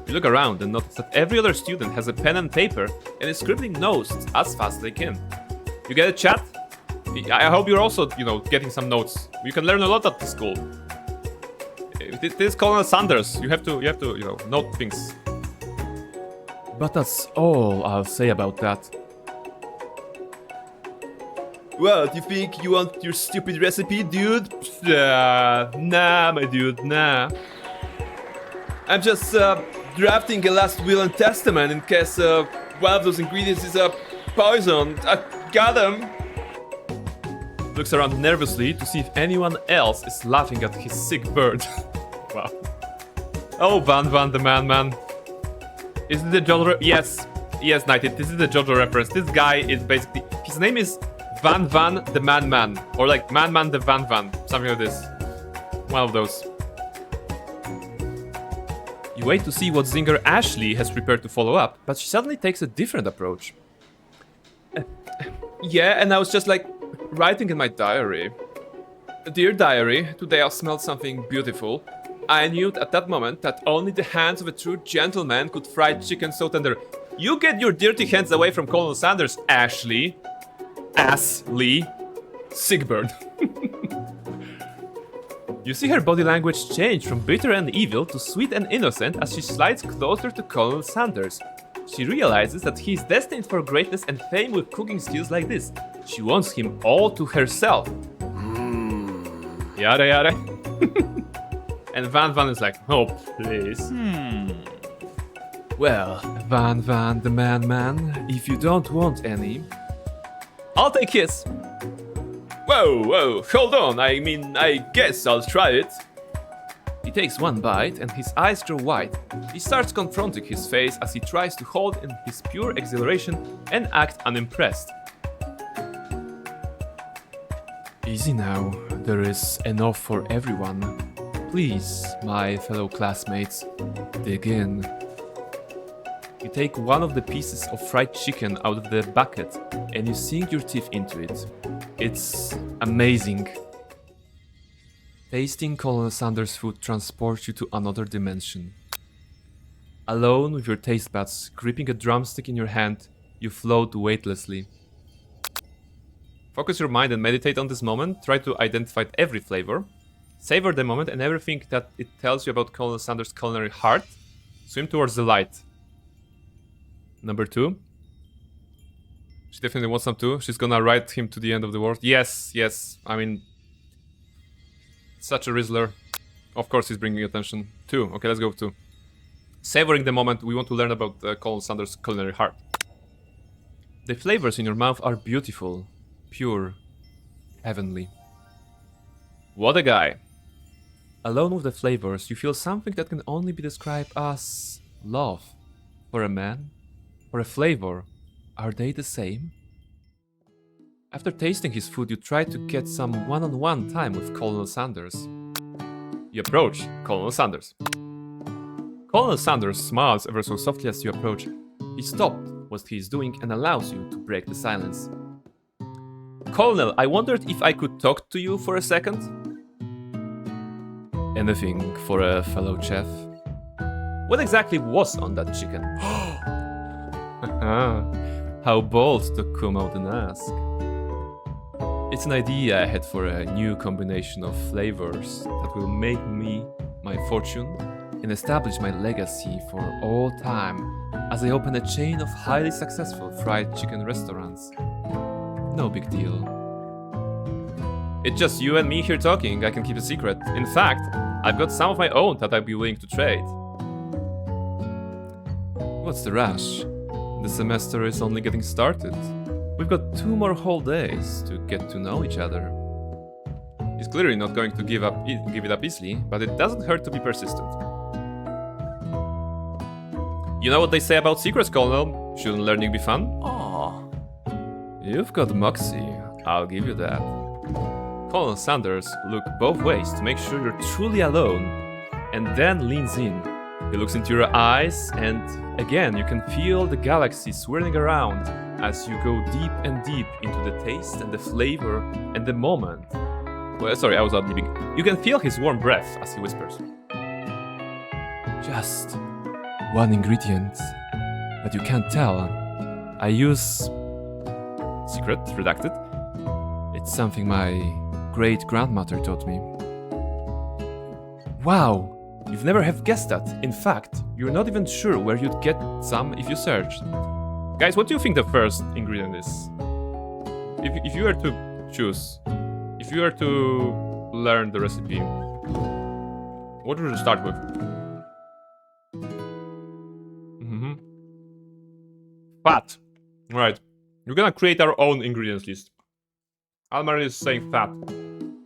You look around and notice that every other student has a pen and paper and is scribbling notes as fast as they can. You get a chat? I hope you're also, getting some notes. You can learn a lot at the school. This is Colonel Sanders. You have to, note things. But that's all I'll say about that. What, you think you want your stupid recipe, dude? Nah, my dude, nah. I'm just drafting a last will and testament in case one of those ingredients is poison. I got him. Looks around nervously to see if anyone else is laughing at his sick bird. Wow. Oh, Van, the man. Is it the genre? Yes. Yes, Knighted, this is the JoJo reference. This guy is basically... His name is Van Van the Man Man. Or like Man Man the Van Van. Something like this. One of those. You wait to see what Zinger Ashley has prepared to follow up, but she suddenly takes a different approach. Yeah, and I was just like writing in my diary. Dear diary, today I smelled something beautiful. I knew at that moment that only the hands of a true gentleman could fry chicken so tender. You get your dirty hands away from Colonel Sanders, Ashley. Ashley. Sigburn. You see her body language change from bitter and evil to sweet and innocent as she slides closer to Colonel Sanders. She realizes that he is destined for greatness and fame with cooking skills like this. She wants him all to herself. Yada yada. And Van Van is like, oh please. Well, Van Van the Man Man, if you don't want any, I'll take his. Whoa, hold on, I mean, I guess I'll try it. He takes one bite and his eyes grow wide. He starts confronting his face as he tries to hold in his pure exhilaration and act unimpressed. Easy now, there is enough for everyone. Please, my fellow classmates, dig in. You take one of the pieces of fried chicken out of the bucket and you sink your teeth into it. It's amazing. Tasting Colonel Sanders' food transports you to another dimension. Alone with your taste buds, gripping a drumstick in your hand, you float weightlessly. Focus your mind and meditate on this moment. Try to identify every flavor. Savor the moment and everything that it tells you about Colonel Sanders' culinary heart. Swim towards the light. Number 2. She definitely wants some too. She's gonna ride him to the end of the world. Yes. I mean, such a Rizzler. Of course he's bringing attention. 2. Okay, let's go 2. Savoring the moment, we want to learn about Colonel Sanders' culinary heart. The flavors in your mouth are beautiful, pure, heavenly. What a guy. Alone with the flavors, you feel something that can only be described as love. For a man, for a flavor, are they the same? After tasting his food, you try to get some one-on-one time with Colonel Sanders. You approach Colonel Sanders. Colonel Sanders smiles ever so softly as you approach. He stops what he is doing and allows you to break the silence. Colonel, I wondered if I could talk to you for a second? Anything for a fellow chef. What exactly was on that chicken? How bold to come out and ask. It's an idea I had for a new combination of flavors that will make me my fortune and establish my legacy for all time as I open a chain of highly successful fried chicken restaurants. No big deal. It's just you and me here talking, I can keep a secret. In fact, I've got some of my own that I'd be willing to trade. What's the rush? The semester is only getting started. We've got 2 more whole days to get to know each other. He's clearly not going to give it up easily, but it doesn't hurt to be persistent. You know what they say about secrets, Colonel? Shouldn't learning be fun? Aww. You've got moxie, I'll give you that. Colonel Sanders looks both ways to make sure you're truly alone, and then leans in. He looks into your eyes, and again you can feel the galaxy swirling around as you go deep and deep into the taste and the flavor and the moment. Well, sorry, I was out leaving. You can feel his warm breath as he whispers. Just one ingredient, but you can't tell. I use... Secret, redacted. It's something my great-grandmother taught me. Wow! You've never have guessed that. In fact, you're not even sure where you'd get some if you searched. Guys, what do you think the first ingredient is? If you were to choose, if you were to learn the recipe, what would you start with? Fat. Right. We're gonna create our own ingredients list. Almar is saying fat.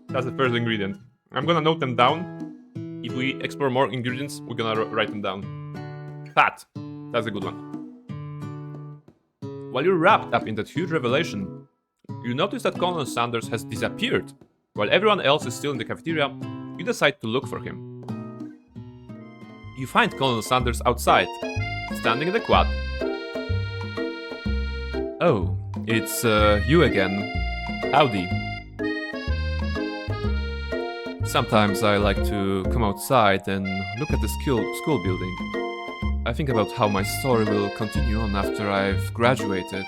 That's the first ingredient. I'm gonna note them down. If we explore more ingredients, we're gonna write them down. Fat. That's a good one. While you're wrapped up in that huge revelation, you notice that Colonel Sanders has disappeared. While everyone else is still in the cafeteria, you decide to look for him. You find Colonel Sanders outside, standing in the quad. Oh, it's you again. Howdy. Sometimes I like to come outside and look at the school building. I think about how my story will continue on after I've graduated.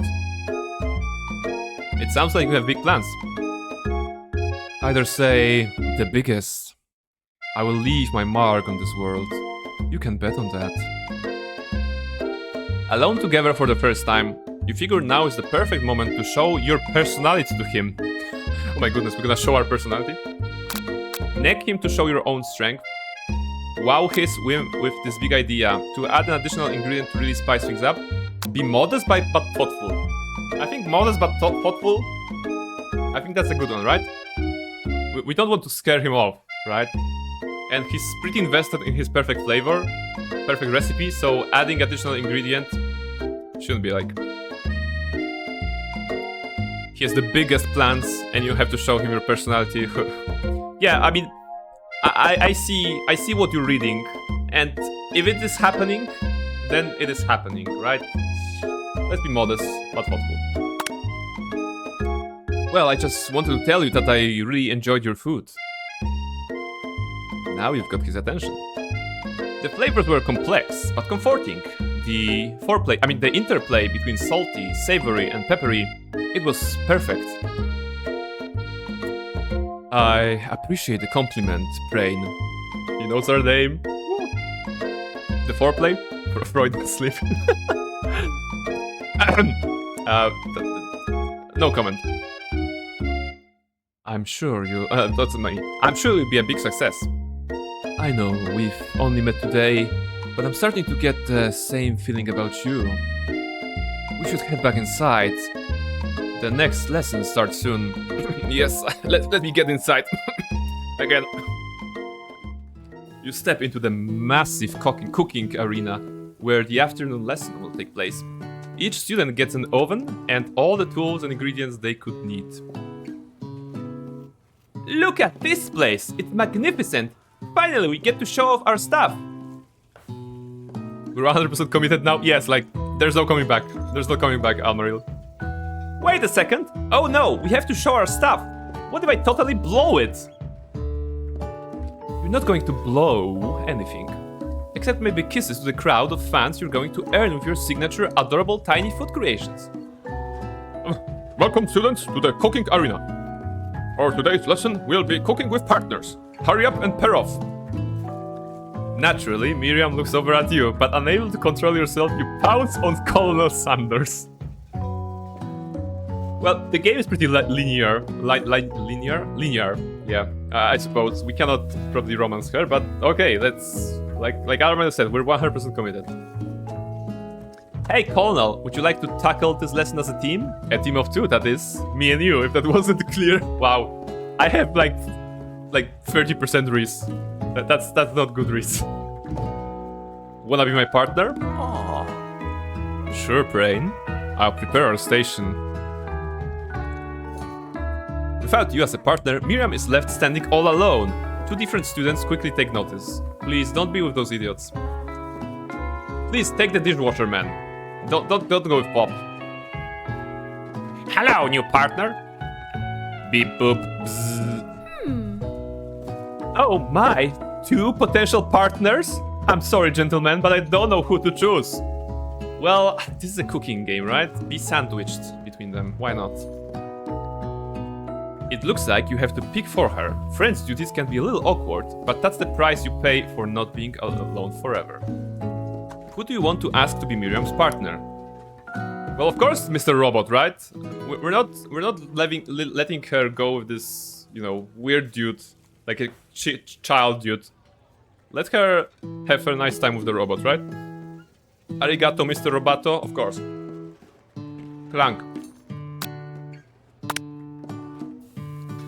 It sounds like you have big plans. I dare say, the biggest. I will leave my mark on this world. You can bet on that. Alone together for the first time, you figure now is the perfect moment to show your personality to him. Oh my goodness, we're gonna show our personality? Neck him to show your own strength. Wow his whim with this big idea to add an additional ingredient to really spice things up. Be modest but thoughtful. I think modest but thoughtful, I think that's a good one, right? We don't want to scare him off, right? And he's pretty invested in his perfect flavor, perfect recipe, so adding additional ingredient shouldn't be like... He has the biggest plans and you have to show him your personality. Yeah, I mean, I see what you're reading, and if it is happening, then it is happening, right? Let's be modest, but thoughtful. Well, I just wanted to tell you that I really enjoyed your food. Now you've got his attention. The flavors were complex, but comforting. The interplay between salty, savory, and peppery, it was perfect. I appreciate the compliment, Brain. He knows our name. The foreplay? Freud was sleeping. No comment. I'm sure you... I'm sure you'll be a big success. I know, we've only met today, but I'm starting to get the same feeling about you. We should head back inside. The next lesson starts soon. Yes, let me get inside. Again. You step into the massive cooking arena where the afternoon lesson will take place. Each student gets an oven and all the tools and ingredients they could need. Look at this place! It's magnificent! Finally, we get to show off our stuff! We're 100% committed now? Yes, like, there's no coming back. There's no coming back, Almaril. Wait a second! Oh no, we have to show our stuff! What if I totally blow it? You're not going to blow anything. Except maybe kisses to the crowd of fans you're going to earn with your signature adorable tiny food creations. Welcome students to the cooking arena. For today's lesson, we'll be cooking with partners. Hurry up and pair off. Naturally, Miriam looks over at you, but unable to control yourself, you pounce on Colonel Sanders. Well, the game is pretty linear. Linear? Yeah, I suppose. We cannot probably romance her, but okay, let's... Like Arman said, we're 100% committed. Hey, Colonel, would you like to tackle this lesson as a team? A team of two, that is. Me and you, if that wasn't clear. Wow. I have like 30% Reese. That's not good Reese. Wanna be my partner? Aww. Sure, Brain. I'll prepare our station. Without you as a partner, Miriam is left standing all alone. Two different students quickly take notice. Please don't be with those idiots. Please take the dishwasher, man. Don't go with Pop. Hello, new partner. Beep boop. Oh my, two potential partners? I'm sorry, gentlemen, but I don't know who to choose. Well, this is a cooking game, right? Be sandwiched between them. Why not? It looks like you have to pick for her. Friends' duties can be a little awkward, but that's the price you pay for not being alone forever. Who do you want to ask to be Miriam's partner? Well, of course, Mr. Robot, right? We're not letting her go with this, weird dude, like a child dude. Let her have a nice time with the robot, right? Arigato, Mr. Roboto, of course. Clank.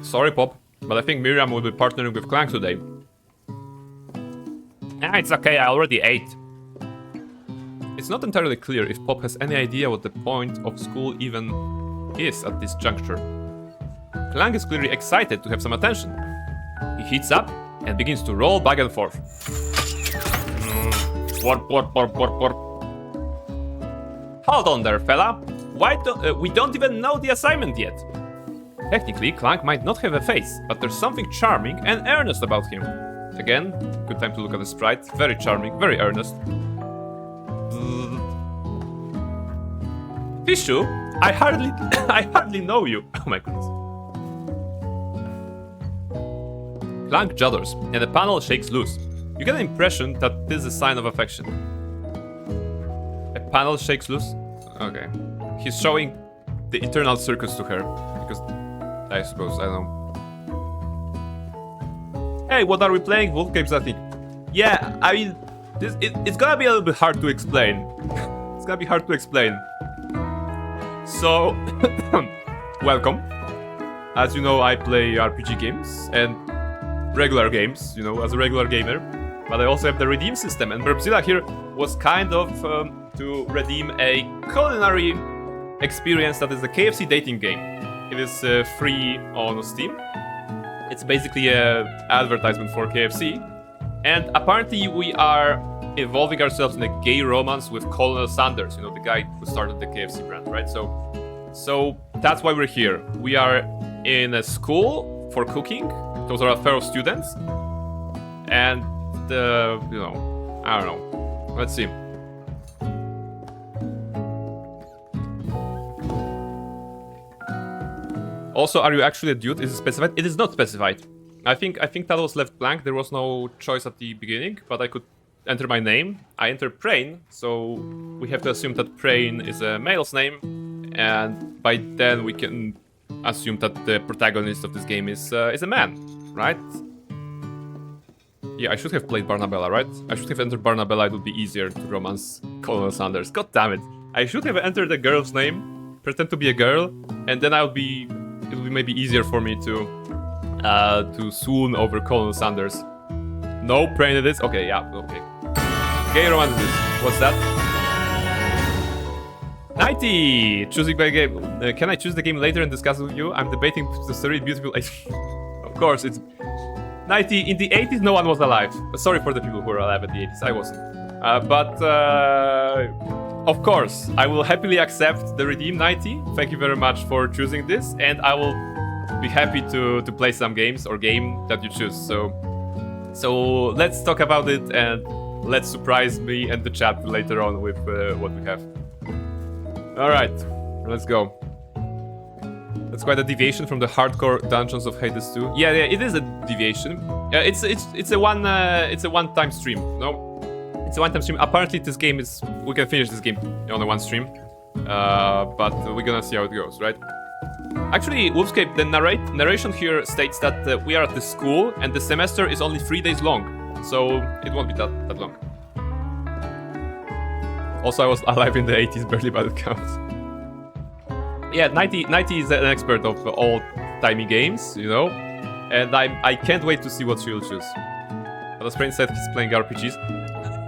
Sorry, Pop, but I think Miriam will be partnering with Clank today. It's okay, I already ate. It's not entirely clear if Pop has any idea what the point of school even is at this juncture. Clank is clearly excited to have some attention. He heats up and begins to roll back and forth. Warp. Hold on there, fella. Why we don't even know the assignment yet. Technically, Clank might not have a face, but there's something charming and earnest about him. Again, good time to look at the sprite. Very charming, very earnest. Fishu, I hardly know you. Oh my goodness. Clank judders, and the panel shakes loose. You get the impression that this is a sign of affection. A panel shakes loose? Okay. He's showing the internal circus to her, because I suppose, I don't know. Hey, what are we playing? Wolfcape's I think. Yeah, I mean, it's gonna be a little bit hard to explain. It's gonna be hard to explain. So, welcome. As you know, I play RPG games and regular games, you know, as a regular gamer. But I also have the redeem system, and Burbzilla here was kind of to redeem a culinary experience that is the KFC dating game. It is free on Steam. It's basically an advertisement for KFC. And apparently we are involving ourselves in a gay romance with Colonel Sanders, you know, the guy who started the KFC brand, right? So that's why we're here. We are in a school for cooking. Those are a fellow students. And, you know, I don't know. Let's see. Also, are you actually a dude? Is it specified? It is not specified. I think that was left blank. There was no choice at the beginning, but I could enter my name. I entered Prain, so we have to assume that Prain is a male's name, and by then we can assume that the protagonist of this game is a man, right? Yeah, I should have played Barnabella, right? I should have entered Barnabella. It would be easier to romance Colonel Sanders. God damn it! I should have entered a girl's name, pretend to be a girl, and then it would be maybe easier for me to swoon over Colonel Sanders. No, Prain it is. Okay, yeah, okay. Gay romance it is. What's that? 90! Choosing by game. Can I choose the game later and discuss it with you? I'm debating the story beautiful. Of course, it's 90. In the 80s, no one was alive. Sorry for the people who were alive at the 80s. I wasn't. But of course, I will happily accept the redeem 90. Thank you very much for choosing this, and I will be happy to play some games or game that you choose. So let's talk about it and let's surprise me and the chat later on with what we have. All right, let's go. That's quite a deviation from the hardcore dungeons of Hades 2. Yeah, it is a deviation. It's a one-time stream. No. It's a one-time stream. Apparently, this game is... We can finish this game on a one stream. But we're gonna see how it goes, right? Actually, Wolfscape, the narration here states that we are at the school and the semester is only 3 days long. So, it won't be that long. Also, I was alive in the 80s, barely, but it counts. Yeah, 90 is an expert of old-timey games, you know? And I can't wait to see what she will choose. But as Prain said, he's playing RPGs.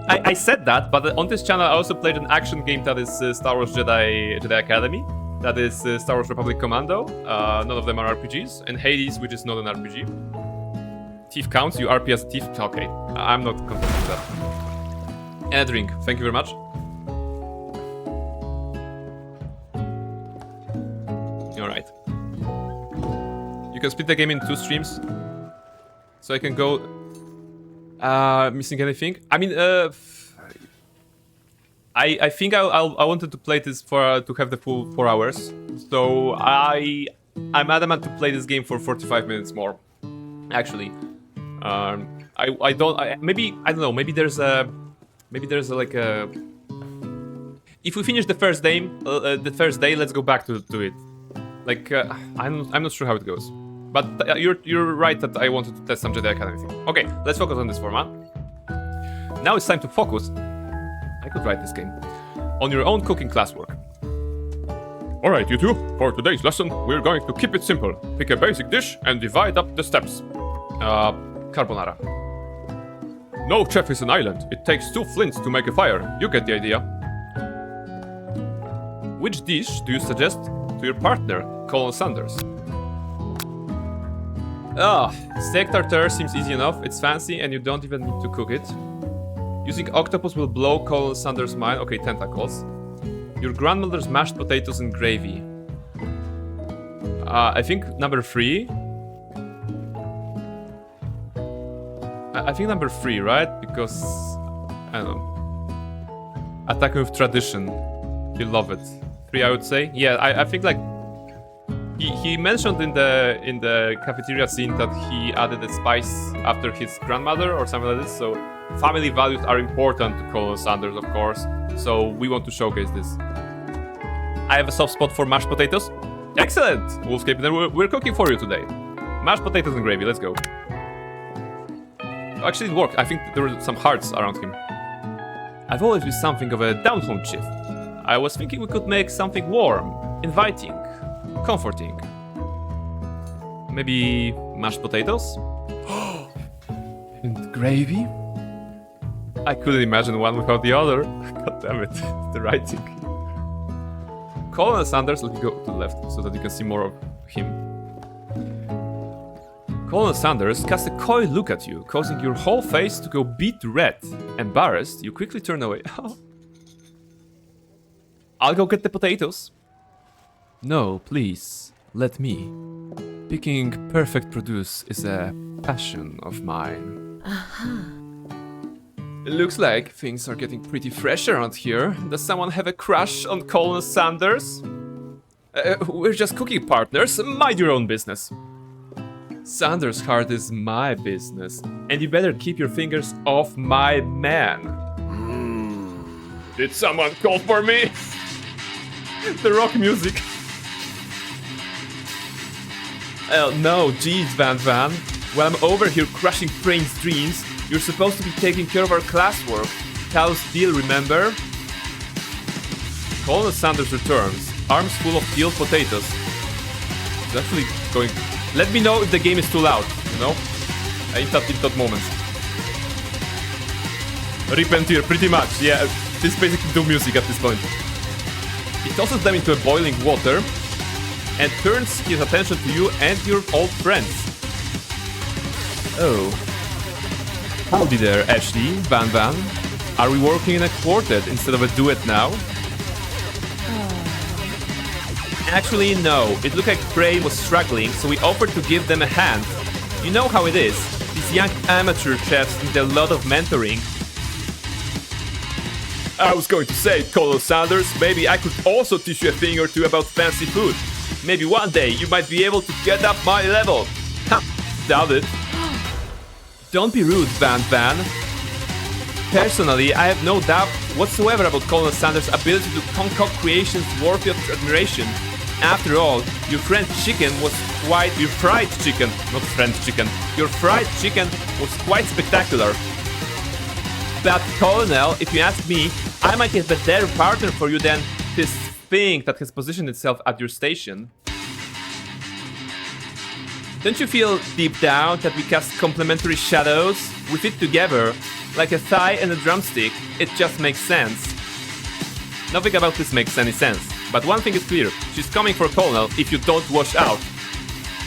I said that, but on this channel I also played an action game that is Star Wars Jedi Academy. That is Star Wars Republic Commando. None of them are RPGs. And Hades, which is not an RPG. Thief counts, you RP as a thief? Okay, I'm not confused with that. And a drink, thank you very much. Alright. You can split the game in 2 streams. So I can go... missing anything? I mean, I think I wanted to play this to have the full 4 hours. So I'm adamant to play this game for 45 minutes more. Maybe I don't know. Maybe there's like a. If we finish the first day, let's go back to it. Like I'm not sure how it goes. But you're right that I wanted to test some Jedi Academy thing. Okay, let's focus on this format. Now it's time to focus. I could write this game. On your own cooking classwork. Alright, you two, for today's lesson, we're going to keep it simple. Pick a basic dish and divide up the steps. Carbonara. No chef is an island. It takes 2 flints to make a fire. You get the idea. Which dish do you suggest to your partner, Colonel Sanders? Ah, steak tartare seems easy enough. It's fancy and you don't even need to cook it. Using octopus will blow Colonel Sanders' mind. Okay, tentacles. Your grandmother's mashed potatoes and gravy. I think number 3. I think number 3, right? Because I don't know. Attacking with tradition. You love it. 3, I would say. Yeah, I think like he mentioned in the cafeteria scene that he added a spice after his grandmother or something like this. So family values are important to Colonel Sanders, of course. So we want to showcase this. I have a soft spot for mashed potatoes. Excellent, Wolfscape. Then we're cooking for you today. Mashed potatoes and gravy. Let's go. Actually, it worked. I think there were some hearts around him. I've always been something of a down-home chief. I was thinking we could make something warm, inviting, comforting. Maybe mashed potatoes? And gravy? I couldn't imagine one without the other. God damn it, the writing. Colonel Sanders, let me go to the left so that you can see more of him. Colonel Sanders casts a coy look at you, causing your whole face to go beet red. Embarrassed, you quickly turn away. I'll go get the potatoes. No, please, let me. Picking perfect produce is a passion of mine. It looks like things are getting pretty fresh around here. Does someone have a crush on Colonel Sanders? We're just cooking partners. Mind your own business. Sanders' heart is my business, and you better keep your fingers off my man. Did someone call for me? The rock music. Oh no, geez, Van Van. While I'm over here crushing Brain's dreams, you're supposed to be taking care of our classwork. Cal's deal, remember? Colonel Sanders returns, arms full of peeled potatoes. It's actually going... Let me know if the game is too loud, you know? In that moments. Repent here, pretty much, yeah. This is basically do music at this point. He tosses them into a boiling water and turns his attention to you and your old friends. Oh. Howdy there, Ashley, Van Van. Are we working in a quartet instead of a duet now? Actually, no. It looked like Brain was struggling, so we offered to give them a hand. You know how it is. These young amateur chefs need a lot of mentoring. I was going to say, Colonel Sanders, maybe I could also teach you a thing or two about fancy food. Maybe one day you might be able to get up my level. Doubt it. Don't be rude, Van Van. Personally, I have no doubt whatsoever about Colonel Sanders' ability to concoct creations worthy of admiration. After all, your fried chicken was quite... Your fried chicken, not friend chicken. Your fried chicken was quite spectacular. But Colonel, if you ask me, I might get a better partner for you than this thing that has positioned itself at your station. Don't you feel deep down that we cast complementary shadows? We fit together, like a thigh and a drumstick. It just makes sense. Nothing about this makes any sense. But one thing is clear, she's coming for Colonel if you don't wash out.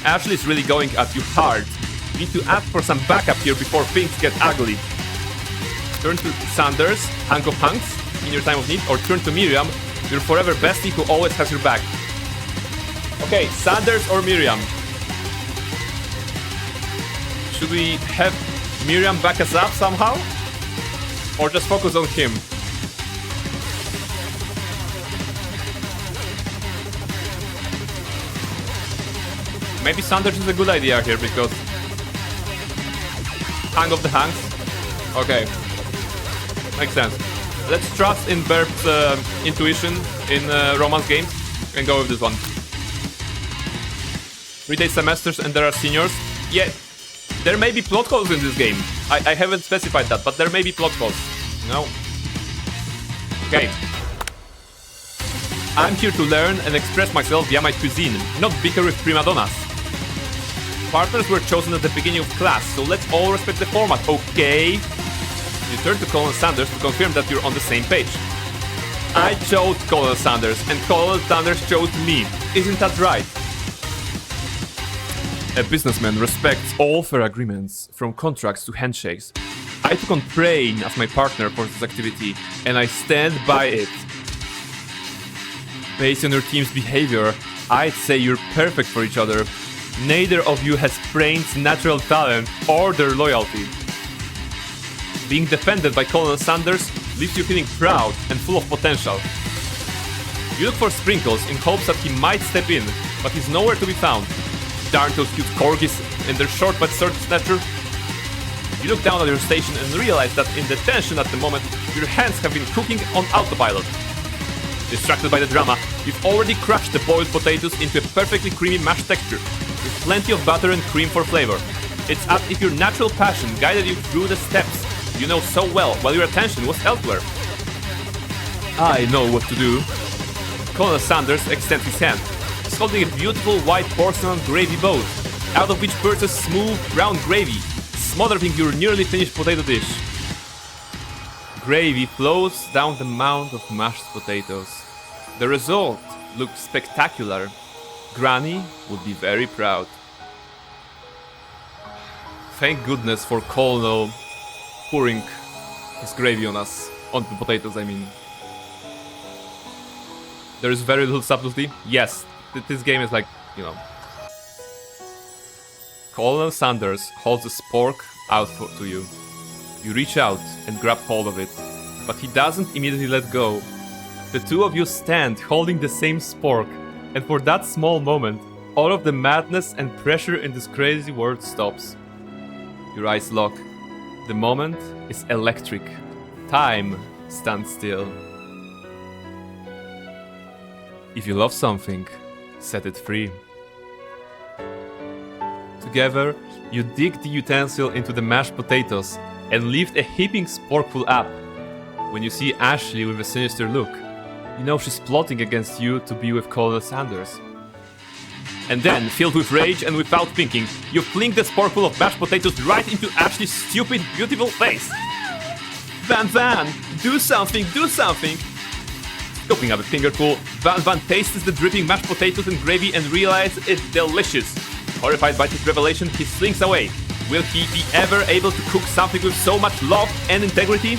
Ashley is really going at you hard. You need to ask for some backup here before things get ugly. Turn to Sanders, hunk of hunks, in your time of need, or turn to Miriam, your forever bestie who always has your back. Okay, Sanders or Miriam? Should we have Miriam back us up somehow? Or just focus on him? Maybe Sanders is a good idea here because... Hang of the hands. Okay. Makes sense. Let's trust in Berb's intuition in romance games and go with this one. 3-day semesters and there are seniors. Yeah, there may be plot holes in this game. I haven't specified that, but there may be plot holes. No. Okay. I'm here to learn and express myself via my cuisine, not bicker with prima donnas. Partners were chosen at the beginning of class, so let's all respect the format, okay? You turn to Colonel Sanders to confirm that you're on the same page. I chose Colonel Sanders, and Colonel Sanders chose me. Isn't that right? A businessman respects all fair agreements, from contracts to handshakes. I took on Prane as my partner for this activity, and I stand by it. Based on your team's behavior, I'd say you're perfect for each other. Neither of you has Prane's natural talent or their loyalty. Being defended by Colonel Sanders leaves you feeling proud and full of potential. You look for Sprinkles in hopes that he might step in, but he's nowhere to be found. Darn those cute corgis and their short but certain stature. You look down at your station and realize that in the tension at the moment, your hands have been cooking on autopilot. Distracted by the drama, you've already crushed the boiled potatoes into a perfectly creamy mashed texture, with plenty of butter and cream for flavor. It's as if your natural passion guided you through the steps you know so well while your attention was elsewhere. I know what to do. Colonel Sanders extends his hand. He's holding a beautiful white porcelain gravy bowl, out of which purses smooth brown gravy, smothering your nearly finished potato dish. Gravy flows down the mound of mashed potatoes. The result looks spectacular. Granny would be very proud. Thank goodness for Colonel pouring his gravy on us. On the potatoes, I mean. There is very little subtlety. Yes, this game is like, you know. Colonel Sanders holds a spork out to you. You reach out and grab hold of it, but he doesn't immediately let go. The two of you stand holding the same spork, and for that small moment, all of the madness and pressure in this crazy world stops. Your eyes lock. The moment is electric. Time stands still. If you love something, set it free. Together, you dig the utensil into the mashed potatoes and lift a heaping sporkful up. When you see Ashley with a sinister look, you know she's plotting against you to be with Colonel Sanders. And then, filled with rage and without thinking, you fling the sporkful of mashed potatoes right into Ashley's stupid, beautiful face. Van Van, do something, do something! Scooping up a fingerful, Van Van tastes the dripping mashed potatoes and gravy and realizes it's delicious. Horrified by this revelation, he slinks away. Will he be ever able to cook something with so much love and integrity?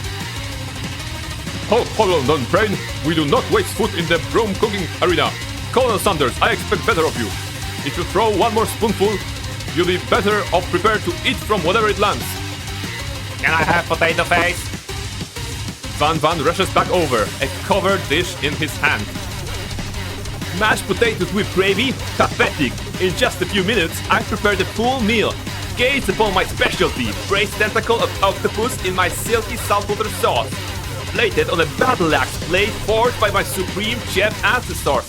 Hold on, Prane. We do not waste food in the broom cooking arena. Colonel Sanders, I expect better of you. If you throw one more spoonful, you'll be better off prepared to eat from whatever it lands. Can I have potato face? Van Van rushes back over, a covered dish in his hand. Mashed potatoes with gravy? Pathetic! In just a few minutes, I've prepared a full meal. Gaze upon my specialty, braised tentacle of octopus in my silky saltwater sauce. Plated on a battle axe blade forged by my supreme chef ancestors.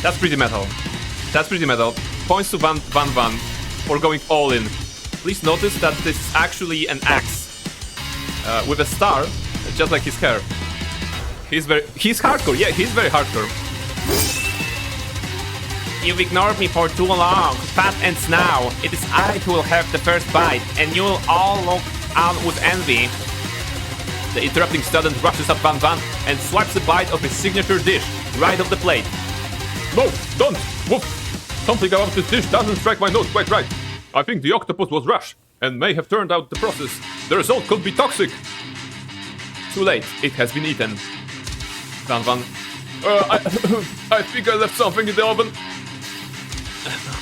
That's pretty metal. That's pretty metal. Points to Van Van for going all in. Please notice that this is actually an axe. With a star, just like his hair. He's hardcore, yeah, he's very hardcore. You've ignored me for too long. Fat ends now. It is I who will have the first bite, and you'll all look on with envy. The interrupting student rushes up Van Van and swipes a bite of his signature dish right off the plate. No, don't! Woof! Something about this dish doesn't strike my nose quite right. I think the octopus was rash and may have turned out the process. The result could be toxic. Too late, it has been eaten. Van Van. I think I left something in the oven.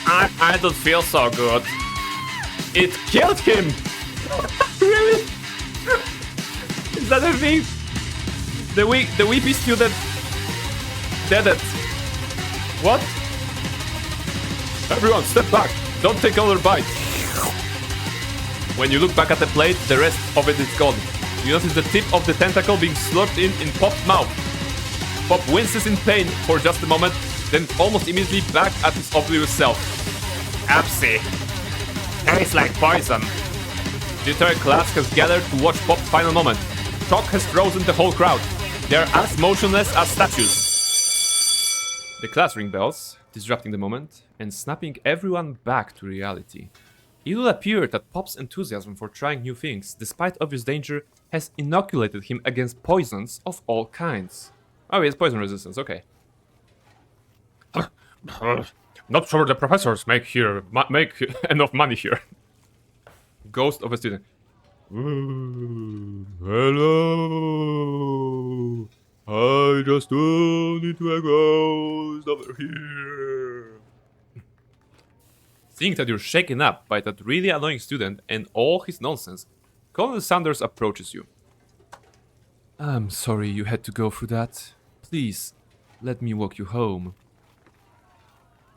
I don't feel so good. It killed him! Really? Is that a thing? The weepy student dead it. What? Everyone, step back. Don't take another bite. When you look back at the plate, the rest of it is gone. You notice the tip of the tentacle being slurped in Pop's mouth. Pop winces in pain for just a moment, then almost immediately back at his oblivious self. Upsy. Tastes like poison. The entire class has gathered to watch Pop's final moment. Shock has frozen the whole crowd. They are as motionless as statues. The class ring bells, disrupting the moment and snapping everyone back to reality. It will appear that Pop's enthusiasm for trying new things, despite obvious danger, has inoculated him against poisons of all kinds. Oh, he has poison resistance, okay. Not sure the professors make enough money here. Ghost of a student. Hello. I just turned into a ghost over here. Seeing that you're shaken up by that really annoying student and all his nonsense, Colonel Sanders approaches you. I'm sorry you had to go through that. Please, let me walk you home.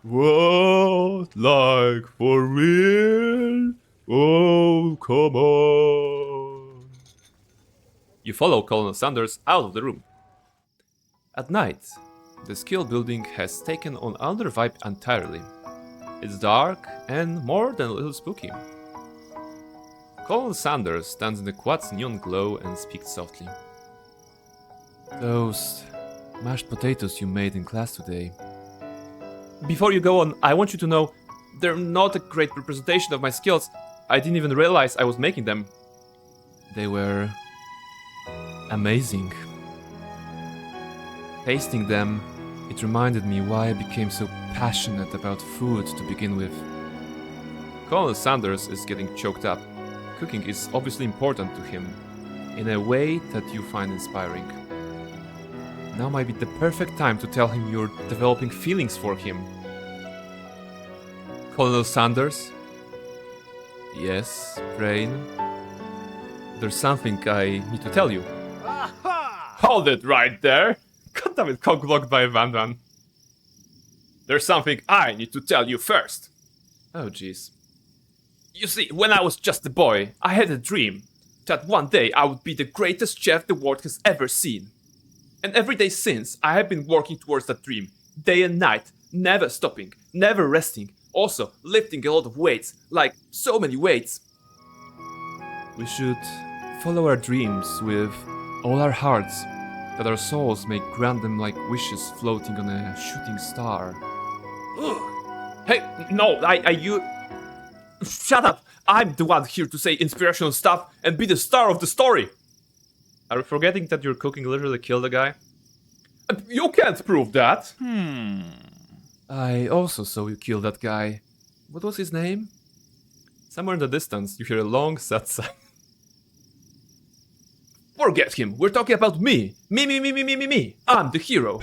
What? Like for real? Oh, come on. You follow Colonel Sanders out of the room. At night, the skill building has taken on another vibe entirely. It's dark and more than a little spooky. Colonel Sanders stands in the quad's neon glow and speaks softly. Those mashed potatoes you made in class today. Before you go on, I want you to know they're not a great representation of my skills. I didn't even realize I was making them. They were amazing. Tasting them, it reminded me why I became so passionate about food to begin with. Colonel Sanders is getting choked up. Cooking is obviously important to him, in a way that you find inspiring. Now might be the perfect time to tell him you're developing feelings for him. Colonel Sanders? Yes, Brain? There's something I need to tell you. Hold it right there. God damn it, cock-blocked by Van Van. There's something I need to tell you first. Oh jeez. You see, when I was just a boy, I had a dream that one day I would be the greatest chef the world has ever seen. And every day since, I have been working towards that dream, day and night, never stopping, never resting, also lifting a lot of weights, like so many weights. We should follow our dreams with all our hearts, that our souls may grant them like wishes floating on a shooting star. Hey, no, you... Shut up! I'm the one here to say inspirational stuff and be the star of the story! Are you forgetting that your cooking literally killed a guy? You can't prove that! I also saw you kill that guy. What was his name? Somewhere in the distance, you hear a long, sad sigh. Forget him, we're talking about me! Me! I'm the hero!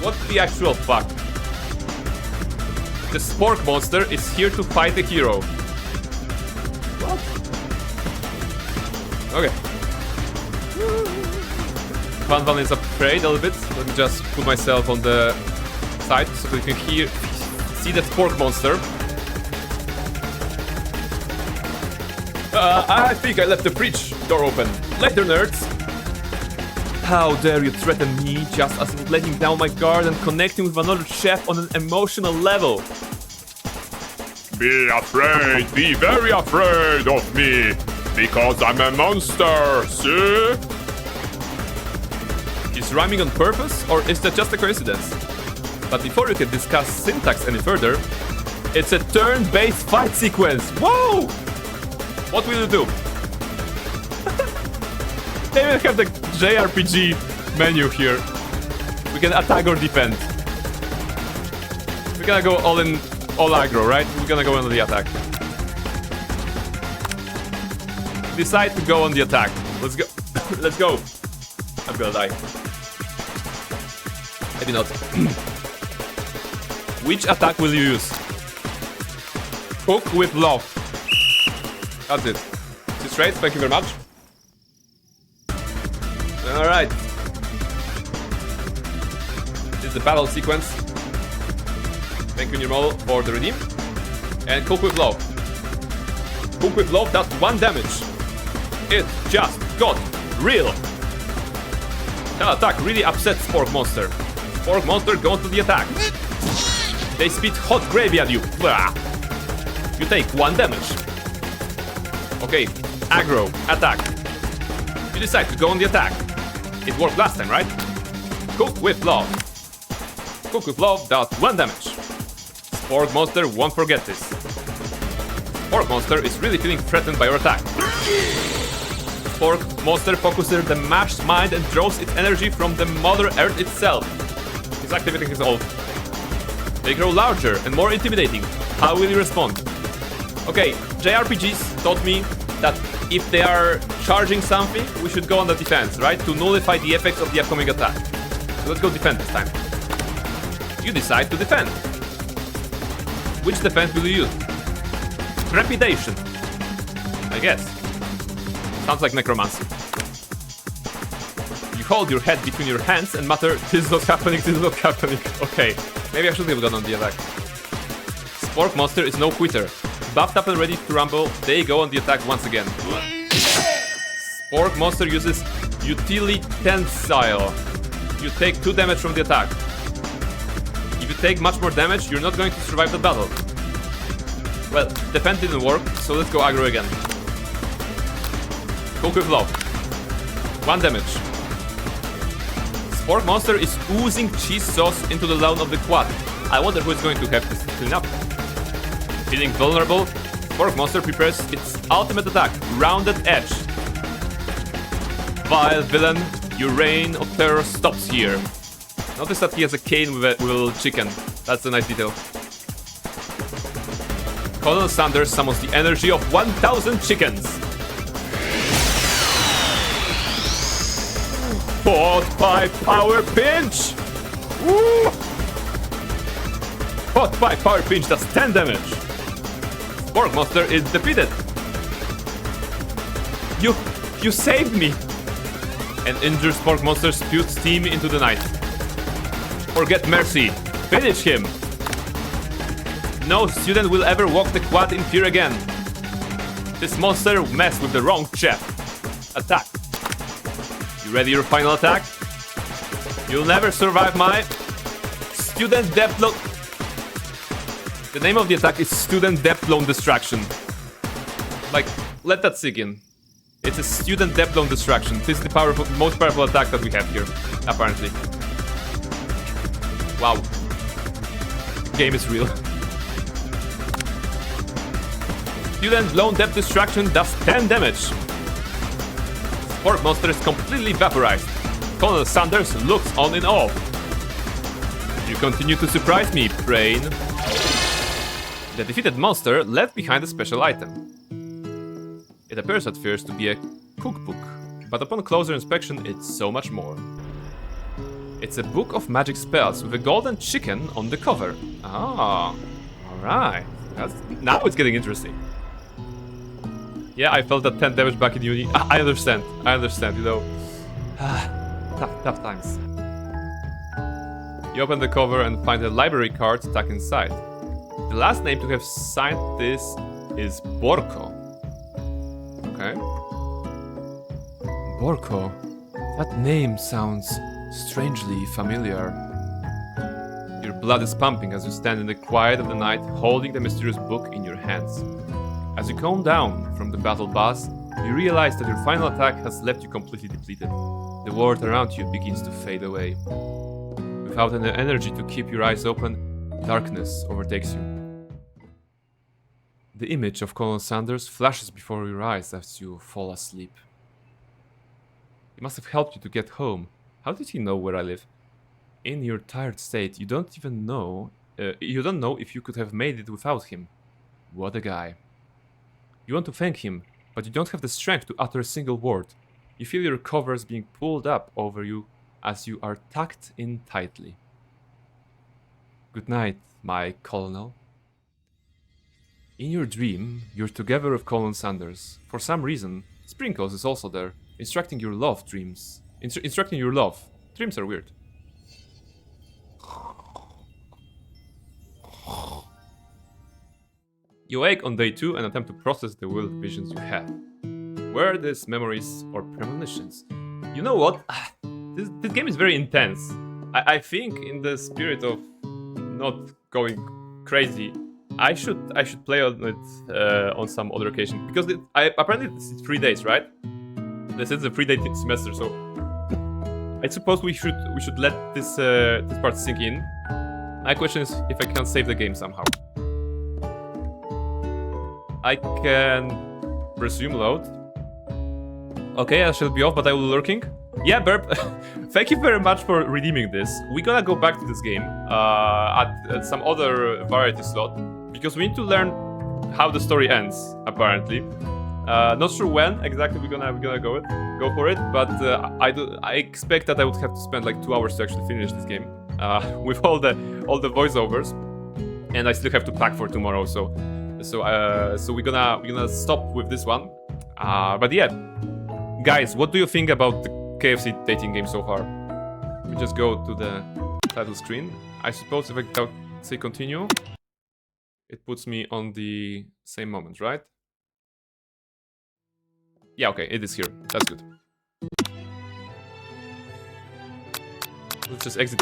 What the actual fuck? The spork monster is here to fight the hero. What? Okay. Van Van is afraid a little bit. Let me just put myself on the side so we can see that spork monster. I think I left the fridge door open. Later, nerds! How dare you threaten me just as I'm letting down my guard and connecting with another chef on an emotional level? Be afraid, be very afraid of me, because I'm a monster, see? Is rhyming on purpose, or is that just a coincidence? But before you can discuss syntax any further, it's a turn-based fight sequence. Whoa! What will you do? They will have the JRPG menu here. We can attack or defend. We're gonna go all aggro, right? We're gonna go on the attack. Decide to go on the attack. Let's go. Let's go. I'm gonna die. Maybe not. Which attack will you use? Cook with love. That's it. Is it straight? Thank you very much. Alright. This is the battle sequence. Thank you, Nirmal, for the redeem. And Cook with Love. Cook with Love does 1 damage. It just got real. That attack really upsets Spork Monster. Spork Monster goes to the attack. They spit hot gravy at you. Blah. You take 1 damage. Okay, aggro, attack. You decide to go on the attack. It worked last time, right? Cook with Love. Cook with Love does 1 damage. Spork Monster won't forget this. Spork Monster is really feeling threatened by your attack. Spork Monster focuses the mashed mind and draws its energy from the Mother Earth itself. He's activating his ult. They grow larger and more intimidating. How will you respond? Okay, JRPGs taught me that if they are charging something, we should go on the defense, right? To nullify the effects of the upcoming attack. So let's go defend this time. You decide to defend. Which defense will you use? Trepidation. I guess. Sounds like necromancy. You hold your head between your hands and mutter, "This is not happening, this is not happening." Okay, maybe I should have gone on the attack. Spork Monster is no quitter. Buffed up and ready to rumble, they go on the attack once again. Spork Monster uses Utility Tensile. You take 2 damage from the attack. If you take much more damage, you're not going to survive the battle. Well, defend didn't work, so let's go aggro again. Cool Quick Blow. 1 damage. Spork Monster is oozing cheese sauce into the lawn of the quad. I wonder who is going to have this clean up. Feeling vulnerable, Spork Monster prepares its ultimate attack, Rounded Edge. Vile villain, your reign of terror stops here. Notice that he has a cane with a little chicken. That's a nice detail. Colonel Sanders summons the energy of 1,000 chickens. Pot Pipe Power Pinch! Woo! Pot Pipe Power Pinch does 10 damage. Spork Monster is defeated. You saved me! An injured Spork Monster spews steam into the night. Forget mercy. Finish him! No student will ever walk the quad in fear again. This monster messed with the wrong chef. Attack. You ready your final attack? You'll never survive my Student Depth Loan. The name of the attack is Student Depth Loan Distraction. Like, let that sink in. It's a Student Depth Loan Distraction. This is the most powerful attack that we have here, apparently. Wow. Game is real. Student Loan Depth Distraction does 10 damage. Spork Monster is completely vaporized. Colonel Sanders looks on in awe. You continue to surprise me, Brain. The defeated monster left behind a special item. It appears at first to be a cookbook, but upon closer inspection it's so much more. It's a book of magic spells with a golden chicken on the cover. Ah, alright. Now it's getting interesting. Yeah, I felt that 10 damage back in uni. I understand, you know. Tough times. You open the cover and find a library card stuck inside. The last name to have signed this is Borko. Okay. Borko. That name sounds strangely familiar. Your blood is pumping as you stand in the quiet of the night holding the mysterious book in your hands. As you calm down from the battle buzz, you realize that your final attack has left you completely depleted. The world around you begins to fade away. Without any energy to keep your eyes open, darkness overtakes you. The image of Colonel Sanders flashes before your eyes as you fall asleep. He must have helped you to get home. How did he know where I live? In your tired state, you don't know if you could have made it without him. What a guy. You want to thank him, but you don't have the strength to utter a single word. You feel your covers being pulled up over you as you are tucked in tightly. Good night, my colonel. In your dream, you're together with Colonel Sanders. For some reason, Sprinkles is also there, instructing your love dreams. Instructing your love. Dreams are weird. You wake on day 2 and attempt to process the wild visions you had. Were these memories or premonitions? You know what? This game is very intense. I think in the spirit of not going crazy, I should play on it on some other occasion, because apparently it's 3 days, right? This is a 3-day semester, so I suppose we should let this part sink in. My question is if I can save the game somehow. I can resume load. Okay, I shall be off, but I will be lurking. Yeah, Burp, thank you very much for redeeming this. We're gonna go back to this game at some other variety slot, because we need to learn how the story ends, apparently. Not sure when exactly we're gonna go for it, but I expect that I would have to spend like 2 hours to actually finish this game with all the voiceovers, and I still have to pack for tomorrow. So we're gonna stop with this one. But yeah, guys, what do you think about the KFC dating game so far? We just go to the title screen. I suppose if I say continue, it puts me on the same moment, right? Yeah, okay, it is here. That's good. Let's just exit